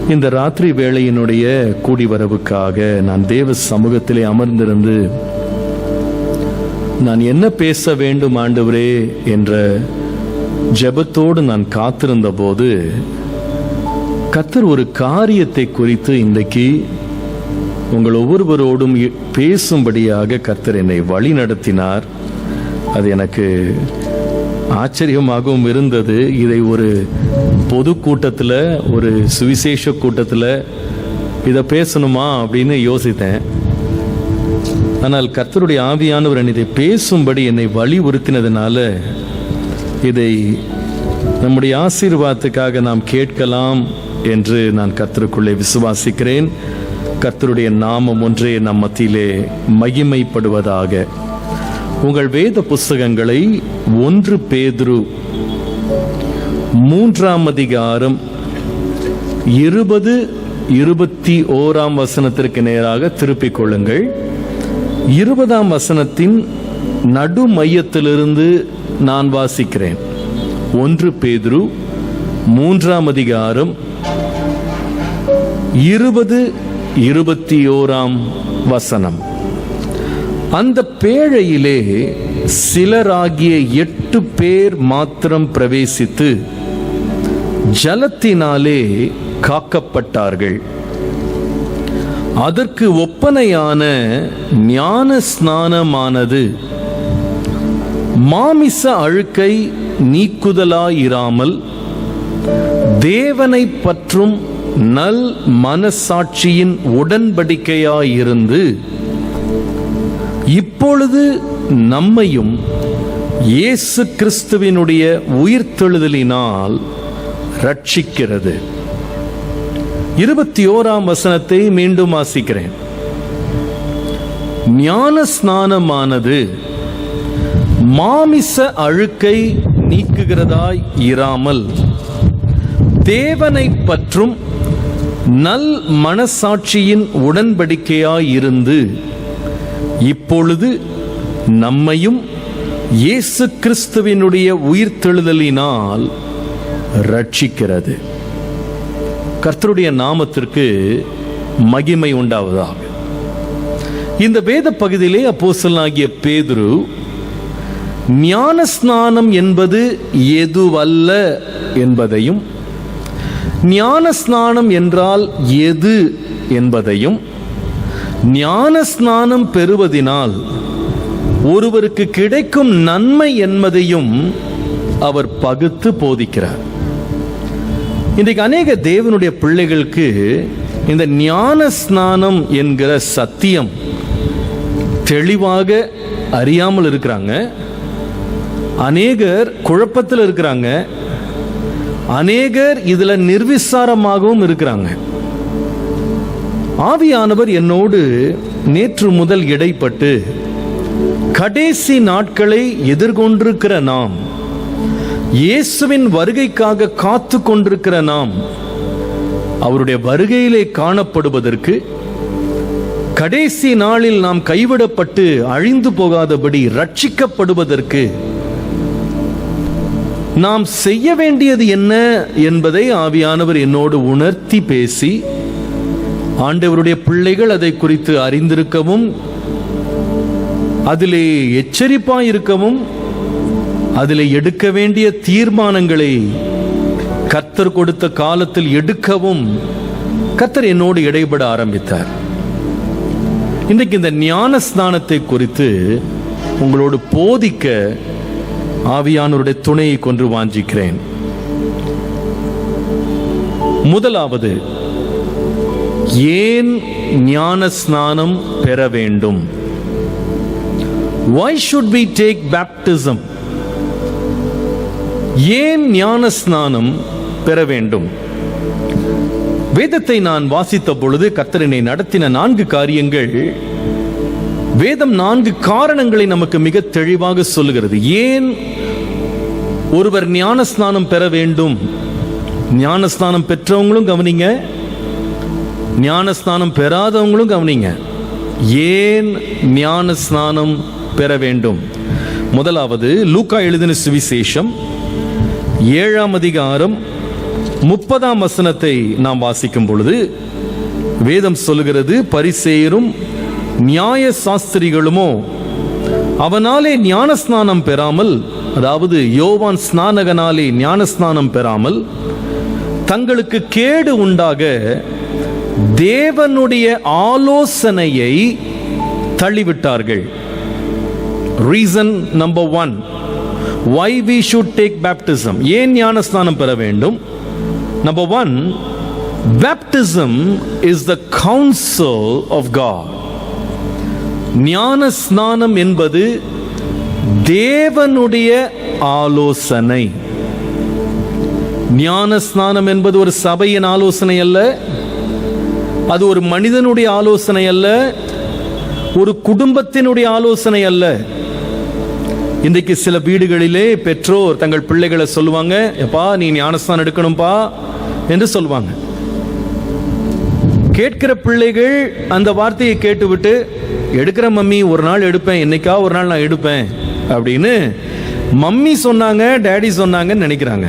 இந்த ராத்திரி வேளையினுடைய கூடிவரவுக்காக நான் தேவ சமூகத்திலே அமர்ந்திருந்து நான் என்ன பேச வேண்டும் ஆண்டவரே என்ற ஜெபத்தோடு நான் காத்திருந்த போது கர்த்தர் ஒரு காரியத்தை குறித்து இன்றைக்கு உங்கள் ஒவ்வொருவரோடும் பேசும்படியாக கர்த்தர் என்னை வழி நடத்தினார். அது எனக்கு ஆச்சரியமாகவும் இருந்தது. இதை ஒரு பொது கூட்டத்தில், ஒரு சுவிசேஷ கூட்டத்தில் இதை பேசணுமா அப்படின்னு யோசித்தேன். ஆனால் கர்த்தருடைய ஆவியானவர் இதை பேசும்படி என்னை வலியுறுத்தினதுனால இதை நம்முடைய ஆசீர்வாதத்துக்காக நாம் கேட்கலாம் என்று நான் கர்த்தருக்குள்ளே விசுவாசிக்கிறேன். கர்த்தருடைய நாமம் ஒன்றே நம் மத்தியிலே மகிமைப்படுவதாக. உங்கள் வேத புஸ்தகங்களை 1 பேதுரு 3ஆம் அதிகாரம் 20-21 வசனத்திற்கு நேராக திருப்பிக் கொள்ளுங்கள். 20ஆம் வசனத்தின் நடு மையத்திலிருந்து நான் வாசிக்கிறேன். 1 பேதுரு 3ஆம் அதிகாரம் 20-21 வசனம். அந்த பேழையிலே சிலராகிய 8 பேர் மாத்திரம் பிரவேசித்து ஜலத்தினாலே காக்கப்பட்டார்கள். அதற்கு ஒப்பனையான ஞான ஸ்நானமானது மாமிச அழுக்கை நீக்குதலாயிராமல் தேவனை பற்றும் நல் மனசாட்சியின் உடன்படிக்கையாயிருந்து இப்பொழுது நம்மையும் இயேசு கிறிஸ்துவினுடைய உயிர்த்தெழுதலினால் ரட்சிக்கிறது. 21ஆம் வசனத்தை மீண்டும் வாசிக்கிறேன். ஞான ஸ்நானமானது மாமிச அழுக்கை நீக்குகிறதாய் இராமல் தேவனை பற்றும் நல் மனசாட்சியின் உடன்படிக்கையாயிருந்து இப்பொழுது நம்மையும் இயேசு கிறிஸ்துவினுடைய உயிர்த்தெழுதலினால் ரட்சிக்கிறது. கர்த்தருடைய நாமத்திற்கு மகிமை உண்டாவதாக. இந்த வேத பகுதியிலே அப்போஸ்தலனாகிய பேதுரு ஞான ஸ்நானம் என்பது எதுவல்ல என்பதையும், ஞான ஸ்நானம் என்றால் எது என்பதையும், ஞான ஸ்நானம் பெறுவதினால் ஒருவருக்கு கிடைக்கும் நன்மை என்பதையும் அவர் பகுத்து போதிக்கிறார். இன்றைக்கு அநேக தேவனுடைய பிள்ளைகளுக்கு இந்த ஞான ஸ்நானம் என்கிற சத்தியம் தெளிவாக அறியாமல் இருக்கிறாங்க. அநேகர் குழப்பத்தில் இருக்கிறாங்க. அநேகர் இதுல நிர்விசாரமாகவும் இருக்கிறாங்க. ஆவியானவர் என்னோடு நேற்று முதல் இடைப்பட்டு கடைசி நாட்களை எதிர்கொண்டிருக்கிற நாம், இயேசுவின் வருகைக்காக காத்து கொண்டிருக்கிற நாம், அவருடைய வருகையிலே காணப்படுவதற்கு, கடைசி நாளில் நாம் கைவிடப்பட்டு அழிந்து போகாதபடி ரட்சிக்கப்படுவதற்கு நாம் செய்ய வேண்டியது என்ன என்பதை ஆவியானவர் என்னோடு உணர்த்தி பேசி, ஆண்டவருடைய பிள்ளைகள் அதை குறித்து அறிந்திருக்கவும், அதிலே எச்சரிப்பாயிருக்கவும், அதிலே எடுக்க வேண்டிய தீர்மானங்களை கர்த்தர் கொடுத்த காலத்தில் எடுக்கவும் கர்த்தர் என்னோடு இடைபட ஆரம்பித்தார். இன்றைக்கு இந்த ஞான ஸ்நானத்தை குறித்து உங்களோடு போதிக்க ஆவியானவருடைய துணையை கொண்டு வாஞ்சிக்கிறேன். முதலாவது, ஏன் ஞான ஸ்நானம் பெற வேண்டும்? Why should we take baptism? ஏன் ஞான ஸ்நானம் பெற வேண்டும்? வேதத்தை நான் வாசித்த பொழுது கர்த்தர் என்னை நடத்தின 4 காரியங்கள், வேதம் 4 காரணங்களை நமக்கு மிக தெளிவாக சொல்லுகிறது. ஏன் ஒருவர் ஞான ஸ்நானம் பெற வேண்டும்? ஞான ஸ்நானம் பெற்றவங்களும் கவனிங்க, ஞான ஸ்நானம் பெறாதவங்களும் கவனிங்க. ஏன் ஞான ஸ்நானம் பெற வேண்டும்? முதலாவது, லூக்கா எழுதின சுவிசேஷம் 7ஆம் அதிகாரம் 30ஆம் வசனத்தை நாம் வாசிக்கும் பொழுது வேதம் சொல்லுகிறது, பரிசேயரும் நியாய சாஸ்திரிகளுமோ அவனாலே ஞானஸ்நானம் பெறாமல், அதாவது யோவான் ஸ்நானகனாலே ஞானஸ்நானம் பெறாமல் தங்களுக்கு கேடு உண்டாக தேவனுடைய ஆலோசனையை தள்ளிவிட்டார்கள். Reason number 1, why we should take baptism. ஏன் ஞானஸ்நானம் பெற வேண்டும்? Number 1, baptism is the counsel of God. ஞானஸ்நானம் என்பது தேவனுடைய ஆலோசனை. ஞானஸ்நானம் என்பது ஒரு சபையின் ஆலோசனை அல்ல, அது ஒரு மனிதனுடைய ஆலோசனை அல்ல, ஒரு குடும்பத்தினுடைய ஆலோசனை அல்ல. இன்றைக்கு சில வீடுகளிலே பெற்றோர் தங்கள் பிள்ளைகளை சொல்லுவாங்க, எப்பா நீ ஞானஸ்நானம் எடுக்கணும்பா என்று சொல்லுவாங்க. கேட்கிற பிள்ளைகள் அந்த வார்த்தையை கேட்டுவிட்டு, எடுக்கிற மம்மி, ஒரு நாள் எடுப்பேன், என்னைக்கா ஒரு நாள் நான் எடுப்பேன் அப்படின்னு மம்மி சொன்னாங்க, டேடி சொன்னாங்கன்னு நினைக்கிறாங்க.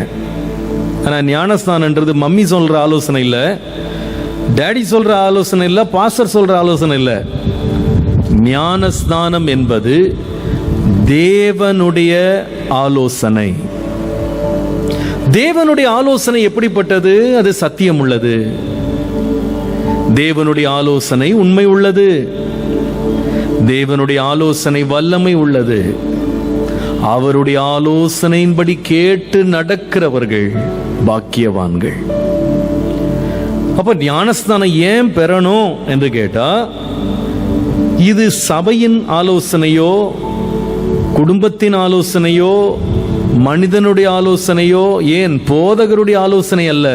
ஆனால் ஞானஸ்நானன்றது மம்மி சொல்ற ஆலோசனை இல்லை, டேடி சொல்ற ஆலோசனை இல்லை, பாஸ்டர் சொல்ற ஆலோசனை இல்லை. ஞானஸ்நானம் என்பது தேவனுடைய ஆலோசனை. தேவனுடைய ஆலோசனை எப்படிப்பட்டது? அது சத்தியம் உள்ளது. தேவனுடைய ஆலோசனை உண்மை உள்ளது. தேவனுடைய ஆலோசனை வல்லமை உள்ளது. அவருடைய ஆலோசனையின்படி கேட்டு நடக்கிறவர்கள் பாக்கியவான்கள். அப்ப ஞானஸ்நானம் ஏன் பெறணும் என்று கேட்டா, இது சபையின் ஆலோசனையோ, குடும்பத்தின் ஆலோசனையோ, மனிதனுடைய ஆலோசனையோ, ஏன் போதகருடைய ஆலோசனை அல்ல,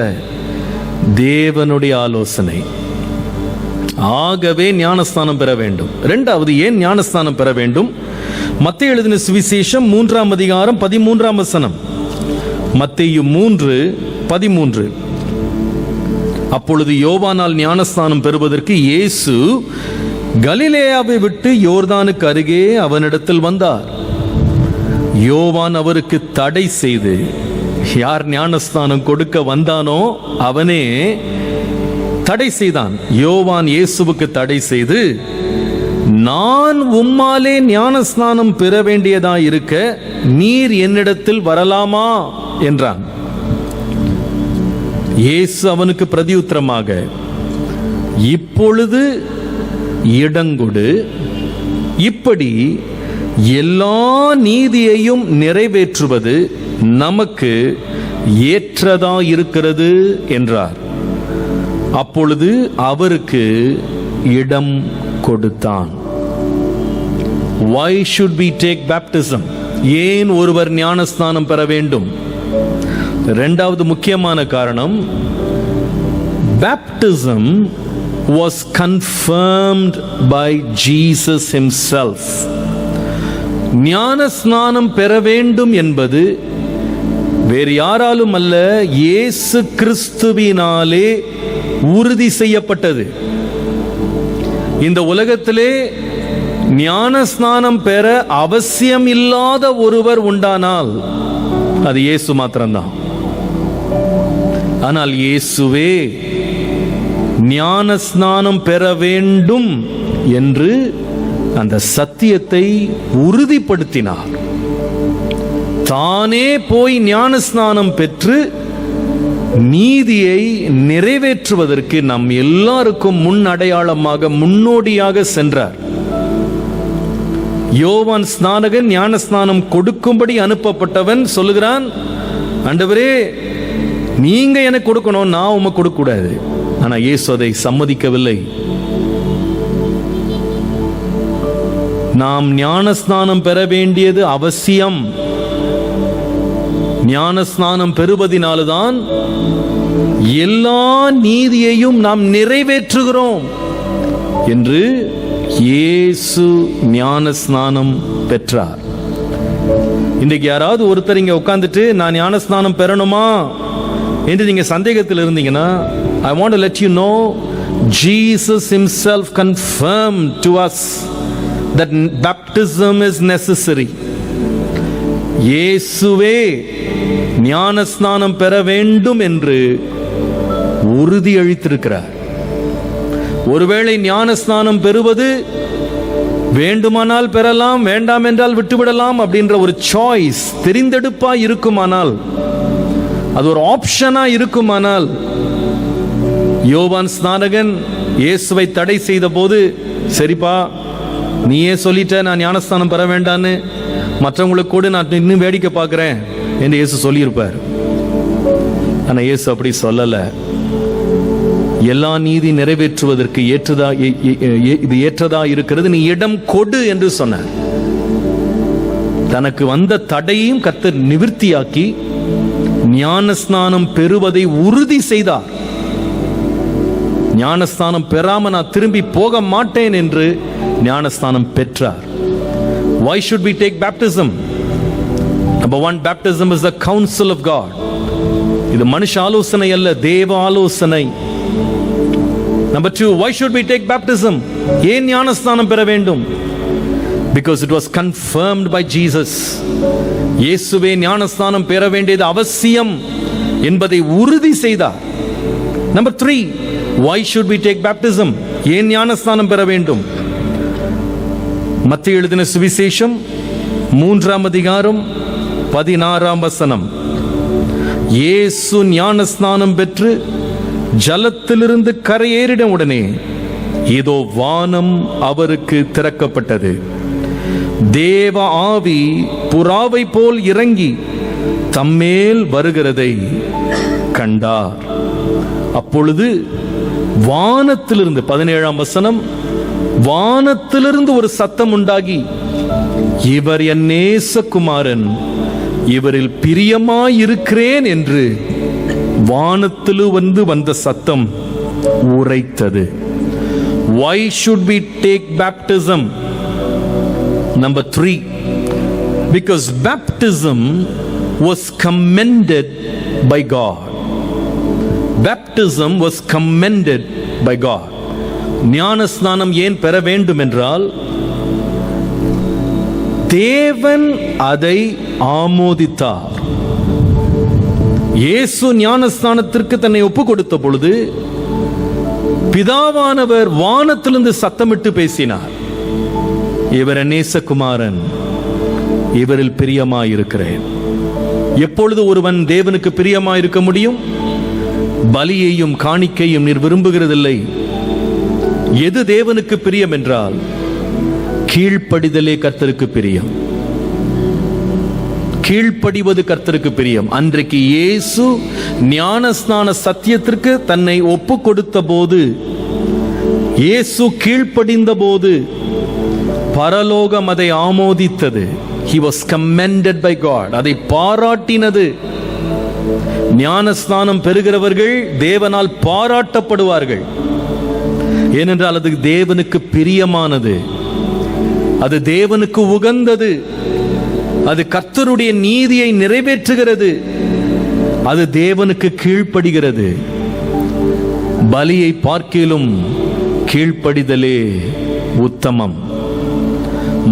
தேவனுடைய ஆலோசனை. ஆகவே ஞானஸ்தானம் பெற வேண்டும். இரண்டாவது, ஏன் ஞானஸ்தானம் பெற வேண்டும்? மத்தேயு எழுதின சுவிசேஷம் 3ஆம் அதிகாரம் 13ஆம் வசனம். மத்தேயு 3:13. அப்பொழுது யோவானால் ஞானஸ்தானம் பெறுவதற்கு இயேசு கலிலேயாவை விட்டு யோர்தானுக்கு அருகே அவனிடத்தில் வந்தார். யோவான் அவருக்கு தடை செய்து, யார் ஞானஸ்தானம் கொடுக்க வந்தானோ அவனே தடை செய்தான். யோவான் இயேசுவுக்கு தடை செய்து, நான் உம்மாலே ஞானஸ்நானம் பெற வேண்டியதா இருக்க நீர் என்னிடத்தில் வரலாமா என்றான். இயேசு அவனுக்கு பிரதியுத்தரமாக, இப்பொழுது இடங்கொடு, இப்படி எல்லா நீதியையும் நிறைவேற்றுவது நமக்கு ஏற்றதா இருக்கிறது என்றார். அப்பொழுது அவருக்கு இடம் கொடுத்தான். Why should we take baptism? ஏன் ஒருவர் ஞானஸ்நானம் பெற வேண்டும்? இரண்டாவது முக்கியமான காரணம், baptism was confirmed by Jesus himself. ஞானஸ்நானம் பெற வேண்டும் என்பது வேறு யாராலும் அல்ல, இயேசு கிறிஸ்துவினாலே உறுதி செய்யப்பட்டது. இந்த உலகத்திலே ஞானஸ்நானம் பெற அவசியம் இல்லாத ஒருவர் உண்டானால் அது இயேசு மாத்திரம்தான். ஆனால் இயேசுவே ஞானஸ்நானம் பெற வேண்டும் என்று அந்த சத்தியத்தை உறுதிப்படுத்தினார். தானே போய் ஞானஸ்நானம் பெற்று நீதியை நிறைவேற்றுவதற்கு நம் எல்லாருக்கும் முன் அடையாளமாக, முன்னோடியாக சென்றார். யோவான் ஸ்நானகன் ஞானஸ்நானம் கொடுக்கும்படி அனுப்பப்பட்டவன் சொல்லுகிறான், ஆண்டவரே நீங்க எனக்கு கொடுக்கணும், நான் உமக்கு கொடுக்க கூடாது. ஆனா இயேசு அதை சம்மதிக்கவில்லை. நாம் ஞானஸ்நானம் பெற வேண்டியது அவசியம். ஞானஸ்நானம் பெறுவதினால்தான் எல்லா நீதியையும் நாம் நிறைவேற்றுகிறோம் என்று இயேசு ஞானஸ்நானம் பெற்றார். இன்றைக்கு யாராவது ஒருத்தர் இங்க உட்கார்ந்துட்டு நான் ஞானஸ்நானம் பெறணுமா என்று நீங்க சந்தேகத்தில் இருந்தீங்கன்னா, I want to let you know Jesus himself confirmed to us that baptism is necessary. இயேசுவே ஞானஸ்நானம் பெற வேண்டும் என்று உறுதி அளித்திருக்கிறார். ஒருவேளை ஞானஸ்நானம் பெறுவது வேண்டுமானால் பெறலாம், வேண்டாம் என்றால் விட்டுவிடலாம் அப்படின்ற ஒரு சாய்ஸ் தெரிந்தெடுப்பா இருக்குமானால், அது ஒரு ஆப்ஷனா இருக்குமானால், யோவான் ஸ்நானகன் இயேசுவை தடை செய்த போது, சரிப்பா நீயே சொல்லிட்ட நான் ஞானஸ்தானம் பெற வேண்டான்னு, மற்றவங்களுக்கு கூட நான் இன்னும் வேடிக்கை பார்க்கிறேன் என்று இயேசு சொல்லியிருப்பார். ஆனா இயேசு அப்படி சொல்லல. எல்லா நீதி நிறைவேற்றுவதற்கு இது ஏற்றதா இருக்கிறது, நீ இடம் கொடு என்று சொன்னார். தனக்கு வந்த தடையும் கர்த்தர் நிவிர்த்தியாக்கி ஞானஸ்நானம் பெறுவதை உறுதி செய்தார். ஞானஸ்தானம் பெறாம நான் திரும்பி போக மாட்டேன் என்று ஞானஸ்தானம் பெற்றார். Why should we take baptism? Number one, baptism is the counsel of God. இது மனுஷ ஆலோசனை அல்ல, தேவ ஆலோசனை. Number two, why should we take baptism? ஏன் ஞானஸ்நானம் பெற வேண்டும்? Because it was confirmed by Jesus. இயேசுவே ஞானஸ்நானம் பெற வேண்டியது அவசியம் என்பதை உறுதி செய்தார். Number three, why should we take baptism? ஏன் ஞானஸ்நானம் பெற வேண்டும்? மத்தேயு எழுதின சுவிசேஷம் 3ஆம் அதிகாரம் 16ஆம் வசனம். இயேசு ஞானஸ்நானம் பெற்று ஜலத்திலிருந்து கரையேறின உடனே இதோ வானம் அவருக்கு திறக்கப்பட்டது. தேவ ஆவி புறாவை போல் இறங்கி தம்மேல் வருகிறதை கண்டார். அப்பொழுது வானத்திலிருந்து 17ஆம் வசனம், வானத்திலிருந்து ஒரு சத்தம் உண்டாகி, இவர் என் நேசகுமாரன், இவரில் பிரியமாயிருக்கிறேன் என்று வானத்திலிருந்து வந்த சத்தம் உரைத்தது. Why should we take baptism? Number three, because baptism was commended by God. Baptism was commended by God. ஞானஸ்நானம் ஏன் பெற வேண்டும் என்றால், தேவன் அதை ஆமோதித்தார். இயேசு ஞானஸ்நானத்திற்கு தன்னை ஒப்பு கொடுத்த பொழுது பிதாவானவர் வானத்திலிருந்து சத்தமிட்டு பேசினார், இவர் நேசகுமாரன், இவரில் பிரியமாயிருக்கிறேன். எப்பொழுது ஒருவன் தேவனுக்கு பிரியமாயிருக்க முடியும்? பலியையும் காணிக்கையும் நீர் விரும்புகிறதில்லை. எது தேவனுக்கு பிரியம் என்றால், கீழ்ப்படிதலே கர்த்தருக்கு பிரியம். கீழ்ப்படிவது கர்த்தருக்கு பிரியம். அன்றைக்கு இயேசு ஞானஸ்நான சத்தியத்திற்கு தன்னை ஒப்பு கொடுத்த போது, இயேசு கீழ்ப்படிந்த போது பரலோகம் அதை ஆமோதித்தது. He was commended by God. அதை பாராட்டினது. ஞானஸ்நானம் பெறுகிறவர்கள் தேவனால் பாராட்டப்படுவார்கள். ஏனென்றால் அது தேவனுக்கு பிரியமானது, அது தேவனுக்கு உகந்தது, அது கர்த்தருடைய நீதியை நிறைவேற்றுகிறது, அது தேவனுக்கு கீழ்ப்படுகிறது. பலியை பார்க்கிலும் கீழ்ப்படிதலே உத்தமம்.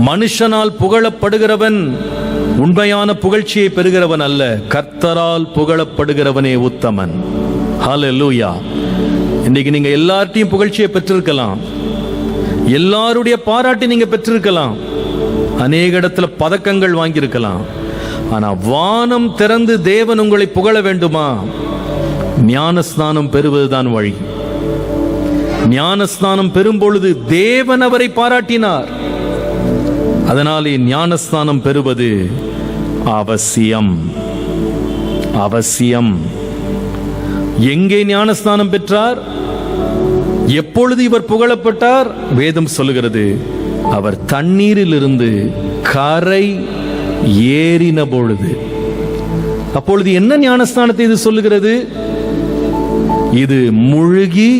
மனுஷனால் புகழப்படுகிறவன் உண்மையான புகழ்ச்சியை பெறுகிறவன் அல்ல, கர்த்தரால் புகழப்படுகிறவனே உத்தமன். ஹல்லேலூயா. இன்னைக்கு நீங்க எல்லார்ட்டையும் புகழ்ச்சியை பெற்றிருக்கலாம், எல்லாருடைய பாராட்டி நீங்க பெற்றிருக்கலாம், அநேக இடத்துல பதக்கங்கள் வாங்கியிருக்கலாம். ஆனா வானம் திறந்து தேவன் உங்களை புகழ வேண்டுமா? ஞானஸ்நானம் பெறுவதுதான் வழி. ஞானஸ்நானம் பெறும் பொழுது தேவன் அவரை பாராட்டினார். அதனாலே ஞானஸ்நானம் பெறுவது அவசியம். அவசியம். எங்கே ஞானஸ்நானம் பெற்றார்? எப்பொழுது இவர் புகழப்பட்டார்? வேதம் சொல்லுகிறது, அவர் தண்ணீரில் இருந்து கரை ஏறின பொழுது. அப்பொழுது என்ன ஞானஸ்நானத்தை இது சொல்லுகிறது? இது முழுகி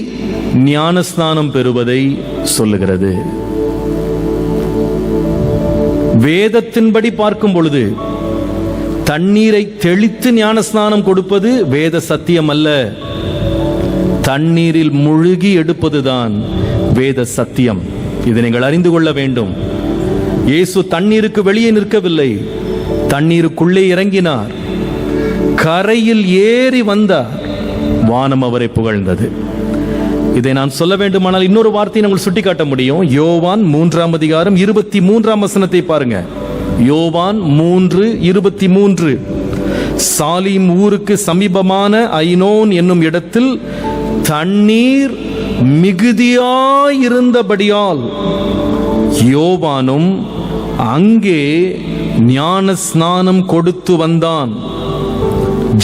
ஞானஸ்நானம் பெறுவதை சொல்லுகிறது. வேதத்தின்படி பார்க்கும் பொழுது தண்ணீரை தெளித்து ஞானஸ்நானம் கொடுப்பது வேத சத்தியம் அல்ல. தண்ணீரில் முழுகி எடுப்பதுதான் வேத சத்தியம். இதை நீங்கள் அறிந்து கொள்ள வேண்டும். இயேசு தண்ணீருக்கு வெளியே நிற்கவில்லை, தண்ணீருக்குள்ளே இறங்கினார், கரையில் ஏறி வந்தார். வானம் அவரை புகழ்ந்தது. இதை நான் சொல்ல வேண்டுமானால் இன்னொரு வார்த்தையை நாங்கள் சுட்டிக்காட்ட முடியும். யோவான் 3ஆம் அதிகாரம் 23ஆம் வசனத்தை பாருங்க. யோவான் 3:23. சாலீம் ஊருக்கு சமீபமான ஐனோன் என்னும் இடத்தில் தண்ணீர் மிகுதியாயிருந்தபடியால் யோவானும் அங்கே ஞான ஸ்நானம் கொடுத்து வந்தான்.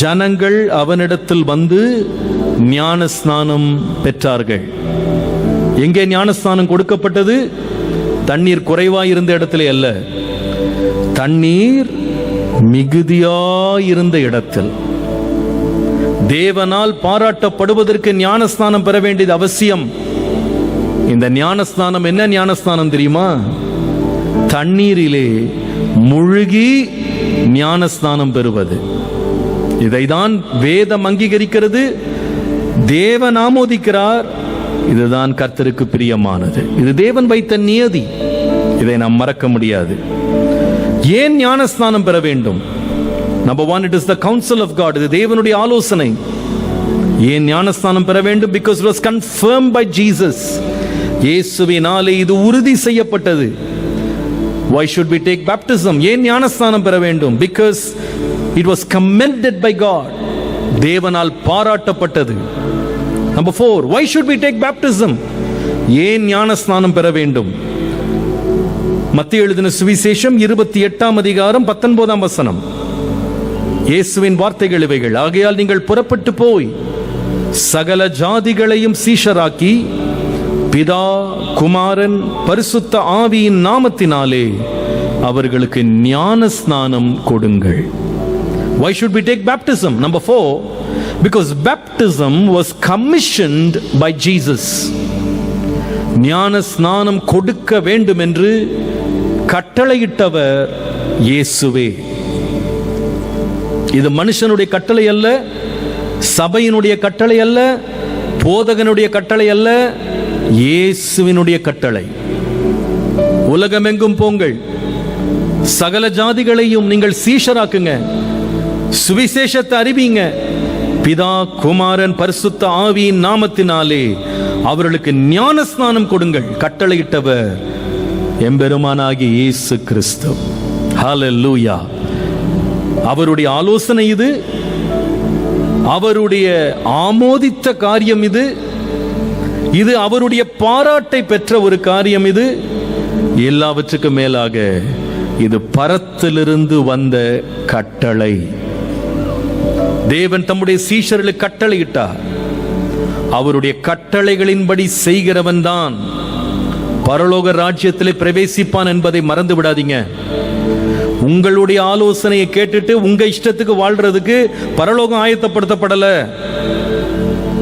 ஜனங்கள் அவனிடத்தில் வந்து ஞான ஸ்நானம் பெற்றார்கள். எங்கே ஞான ஸ்நானம் கொடுக்கப்பட்டது? தண்ணீர் குறைவாயிருந்த இடத்திலே அல்ல, தண்ணீர் மிகுதியாயிருந்த இடத்தில். தேவனால் பாராட்டப்படுவதற்கு ஞானஸ்நானம் பெற வேண்டியது அவசியம். இந்த ஞானஸ்நானம் என்ன ஞானஸ்நானம் தெரியுமா? தண்ணீரிலே முழுகி ஞானஸ்நானம் பெறுவது. இதைதான் வேதம் அங்கீகரிக்கிறது, தேவன் ஆமோதிக்கிறார். இதுதான் கர்த்தருக்கு பிரியமானது. இது தேவன் வைத்த நியதி, இதை நாம் மறக்க முடியாது. ஏன் ஞானஸ்நானம் பெற வேண்டும்? Number 1, it is the counsel of God. இது தேவனுடைய ஆலோசனை. ஏன் ஞானஸ்நானம் பெற வேண்டும்? Because it was confirmed by Jesus. இயேசுவினாலே இது உறுதி செய்யப்பட்டது. Why should we take baptism? ஏன் ஞானஸ்நானம் பெற வேண்டும்? Because it was commended by God. தேவனால் பாராட்டப்பட்டது. Number 4, why should we take baptism? ஏன் ஞானஸ்நானம் பெற வேண்டும்? மத்தேயு எழுதின சுவிசேஷம் 28ஆம் அதிகாரம் 19ஆம் வசனம். இயேசுவின் வார்த்தைகள் இவைகள். ஆகையால் நீங்கள் புறப்பட்டு போய் சகல ஜாதிகளையும் சீஷராக்கி பிதா, குமாரன், பரிசுத்த ஆவியின் நாமத்தினாலே அவர்களுக்கு ஞான ஸ்நானம் கொடுங்கள். Why should we take baptism? Number 4, because baptism was commissioned by Jesus. ஞான ஸ்நானம் கொடுக்க வேண்டும் என்று கட்டளையிட்டவர் இயேசுவே. இது மனுஷனுடைய கட்டளை அல்ல, சபையினுடைய கட்டளை அல்ல, போதகனுடைய கட்டளை அல்ல, இயேசுவினுடைய கட்டளை. உலகமெங்கும் போங்கள், சகல ஜாதிகளையும் நீங்கள் சீஷராக்குங்க, சுவிசேஷத்தை அறிவிங்க, பிதா, குமாரன், பரிசுத்த ஆவியின் நாமத்தினாலே அவர்களுக்கு ஞான ஸ்நானம் கொடுங்கள். கட்டளையிட்டவர் எம்பெருமானாகிய இயேசு கிறிஸ்து. ஹல்லேலூயா. அவருடைய ஆலோசனை இது, அவருடைய ஆமோதித்த காரியம் இது, இது அவருடைய பாராட்டை பெற்ற ஒரு காரியம் இது. எல்லாவற்றுக்கும் மேலாக இது பரத்திலிருந்து வந்த கட்டளை. தேவன் தம்முடைய சீஷர்களுக்கு கட்டளையிட்டார். அவருடைய கட்டளைகளின்படி செய்கிறவன் தான் பரலோக ராஜ்யத்திலே பிரவேசிப்பான் என்பதை மறந்து விடாதீங்க. உங்களுடைய ஆலோசனையை கேட்டுட்டு உங்க இஷ்டத்துக்கு வாழ்றதுக்கு பரலோகம் ஆயத்தப்படுத்தப்படல.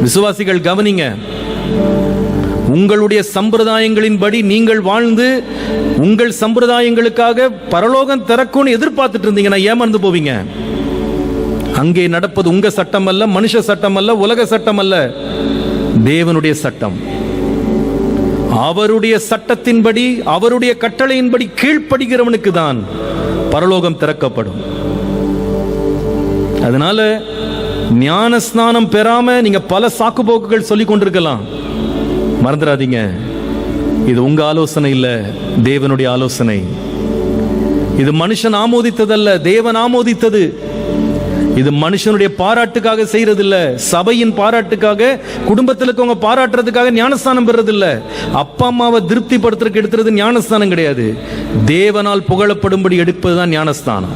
விசுவாசிகள் கவனிங்க. உங்களுடைய சம்பிரதாயங்களின்படி நீங்கள் வாழ்ந்து உங்கள் சம்பிரதாயங்களுக்காக பரலோகம் திறக்கும்னு எதிர்பார்த்துட்டு இருந்தீங்கன்னா ஏமாந்து போவீங்க. அங்கே நடப்பது உங்க சட்டம் அல்ல, மனுஷ சட்டம் அல்ல, உலக சட்டம் அல்ல, தேவனுடைய சட்டம். அவருடைய சட்டத்தின்படி, அவருடைய கட்டளையின்படி கீழ்ப்படுகிறவனுக்கு தான் பரலோகம் திறக்கப்படும். அதனால ஞான ஸ்நானம் பெறாம நீங்க பல சாக்கு போக்குகள் சொல்லிக் கொண்டிருக்கலாம். மறந்துடாதீங்க, இது உங்க ஆலோசனை இல்ல, தேவனுடைய ஆலோசனை. இது மனுஷன் ஆமோதித்ததல்ல, தேவன் ஆமோதித்தது. இது மனுஷனுடைய பாராட்டுக்காக செய்யறதில்ல, சபையின் பாராட்டுக்காக, குடும்பத்தில் இருக்கவங்க பாராட்டுறதுக்காக ஞானஸ்தானம் பெறதில்ல. அப்பா அம்மாவை திருப்திப்படுத்துறதுக்கு எடுத்துறது ஞானஸ்தானம் கிடையாது. தேவனால் புகழப்படும்படி எடுப்பதுதான் ஞானஸ்தானம்.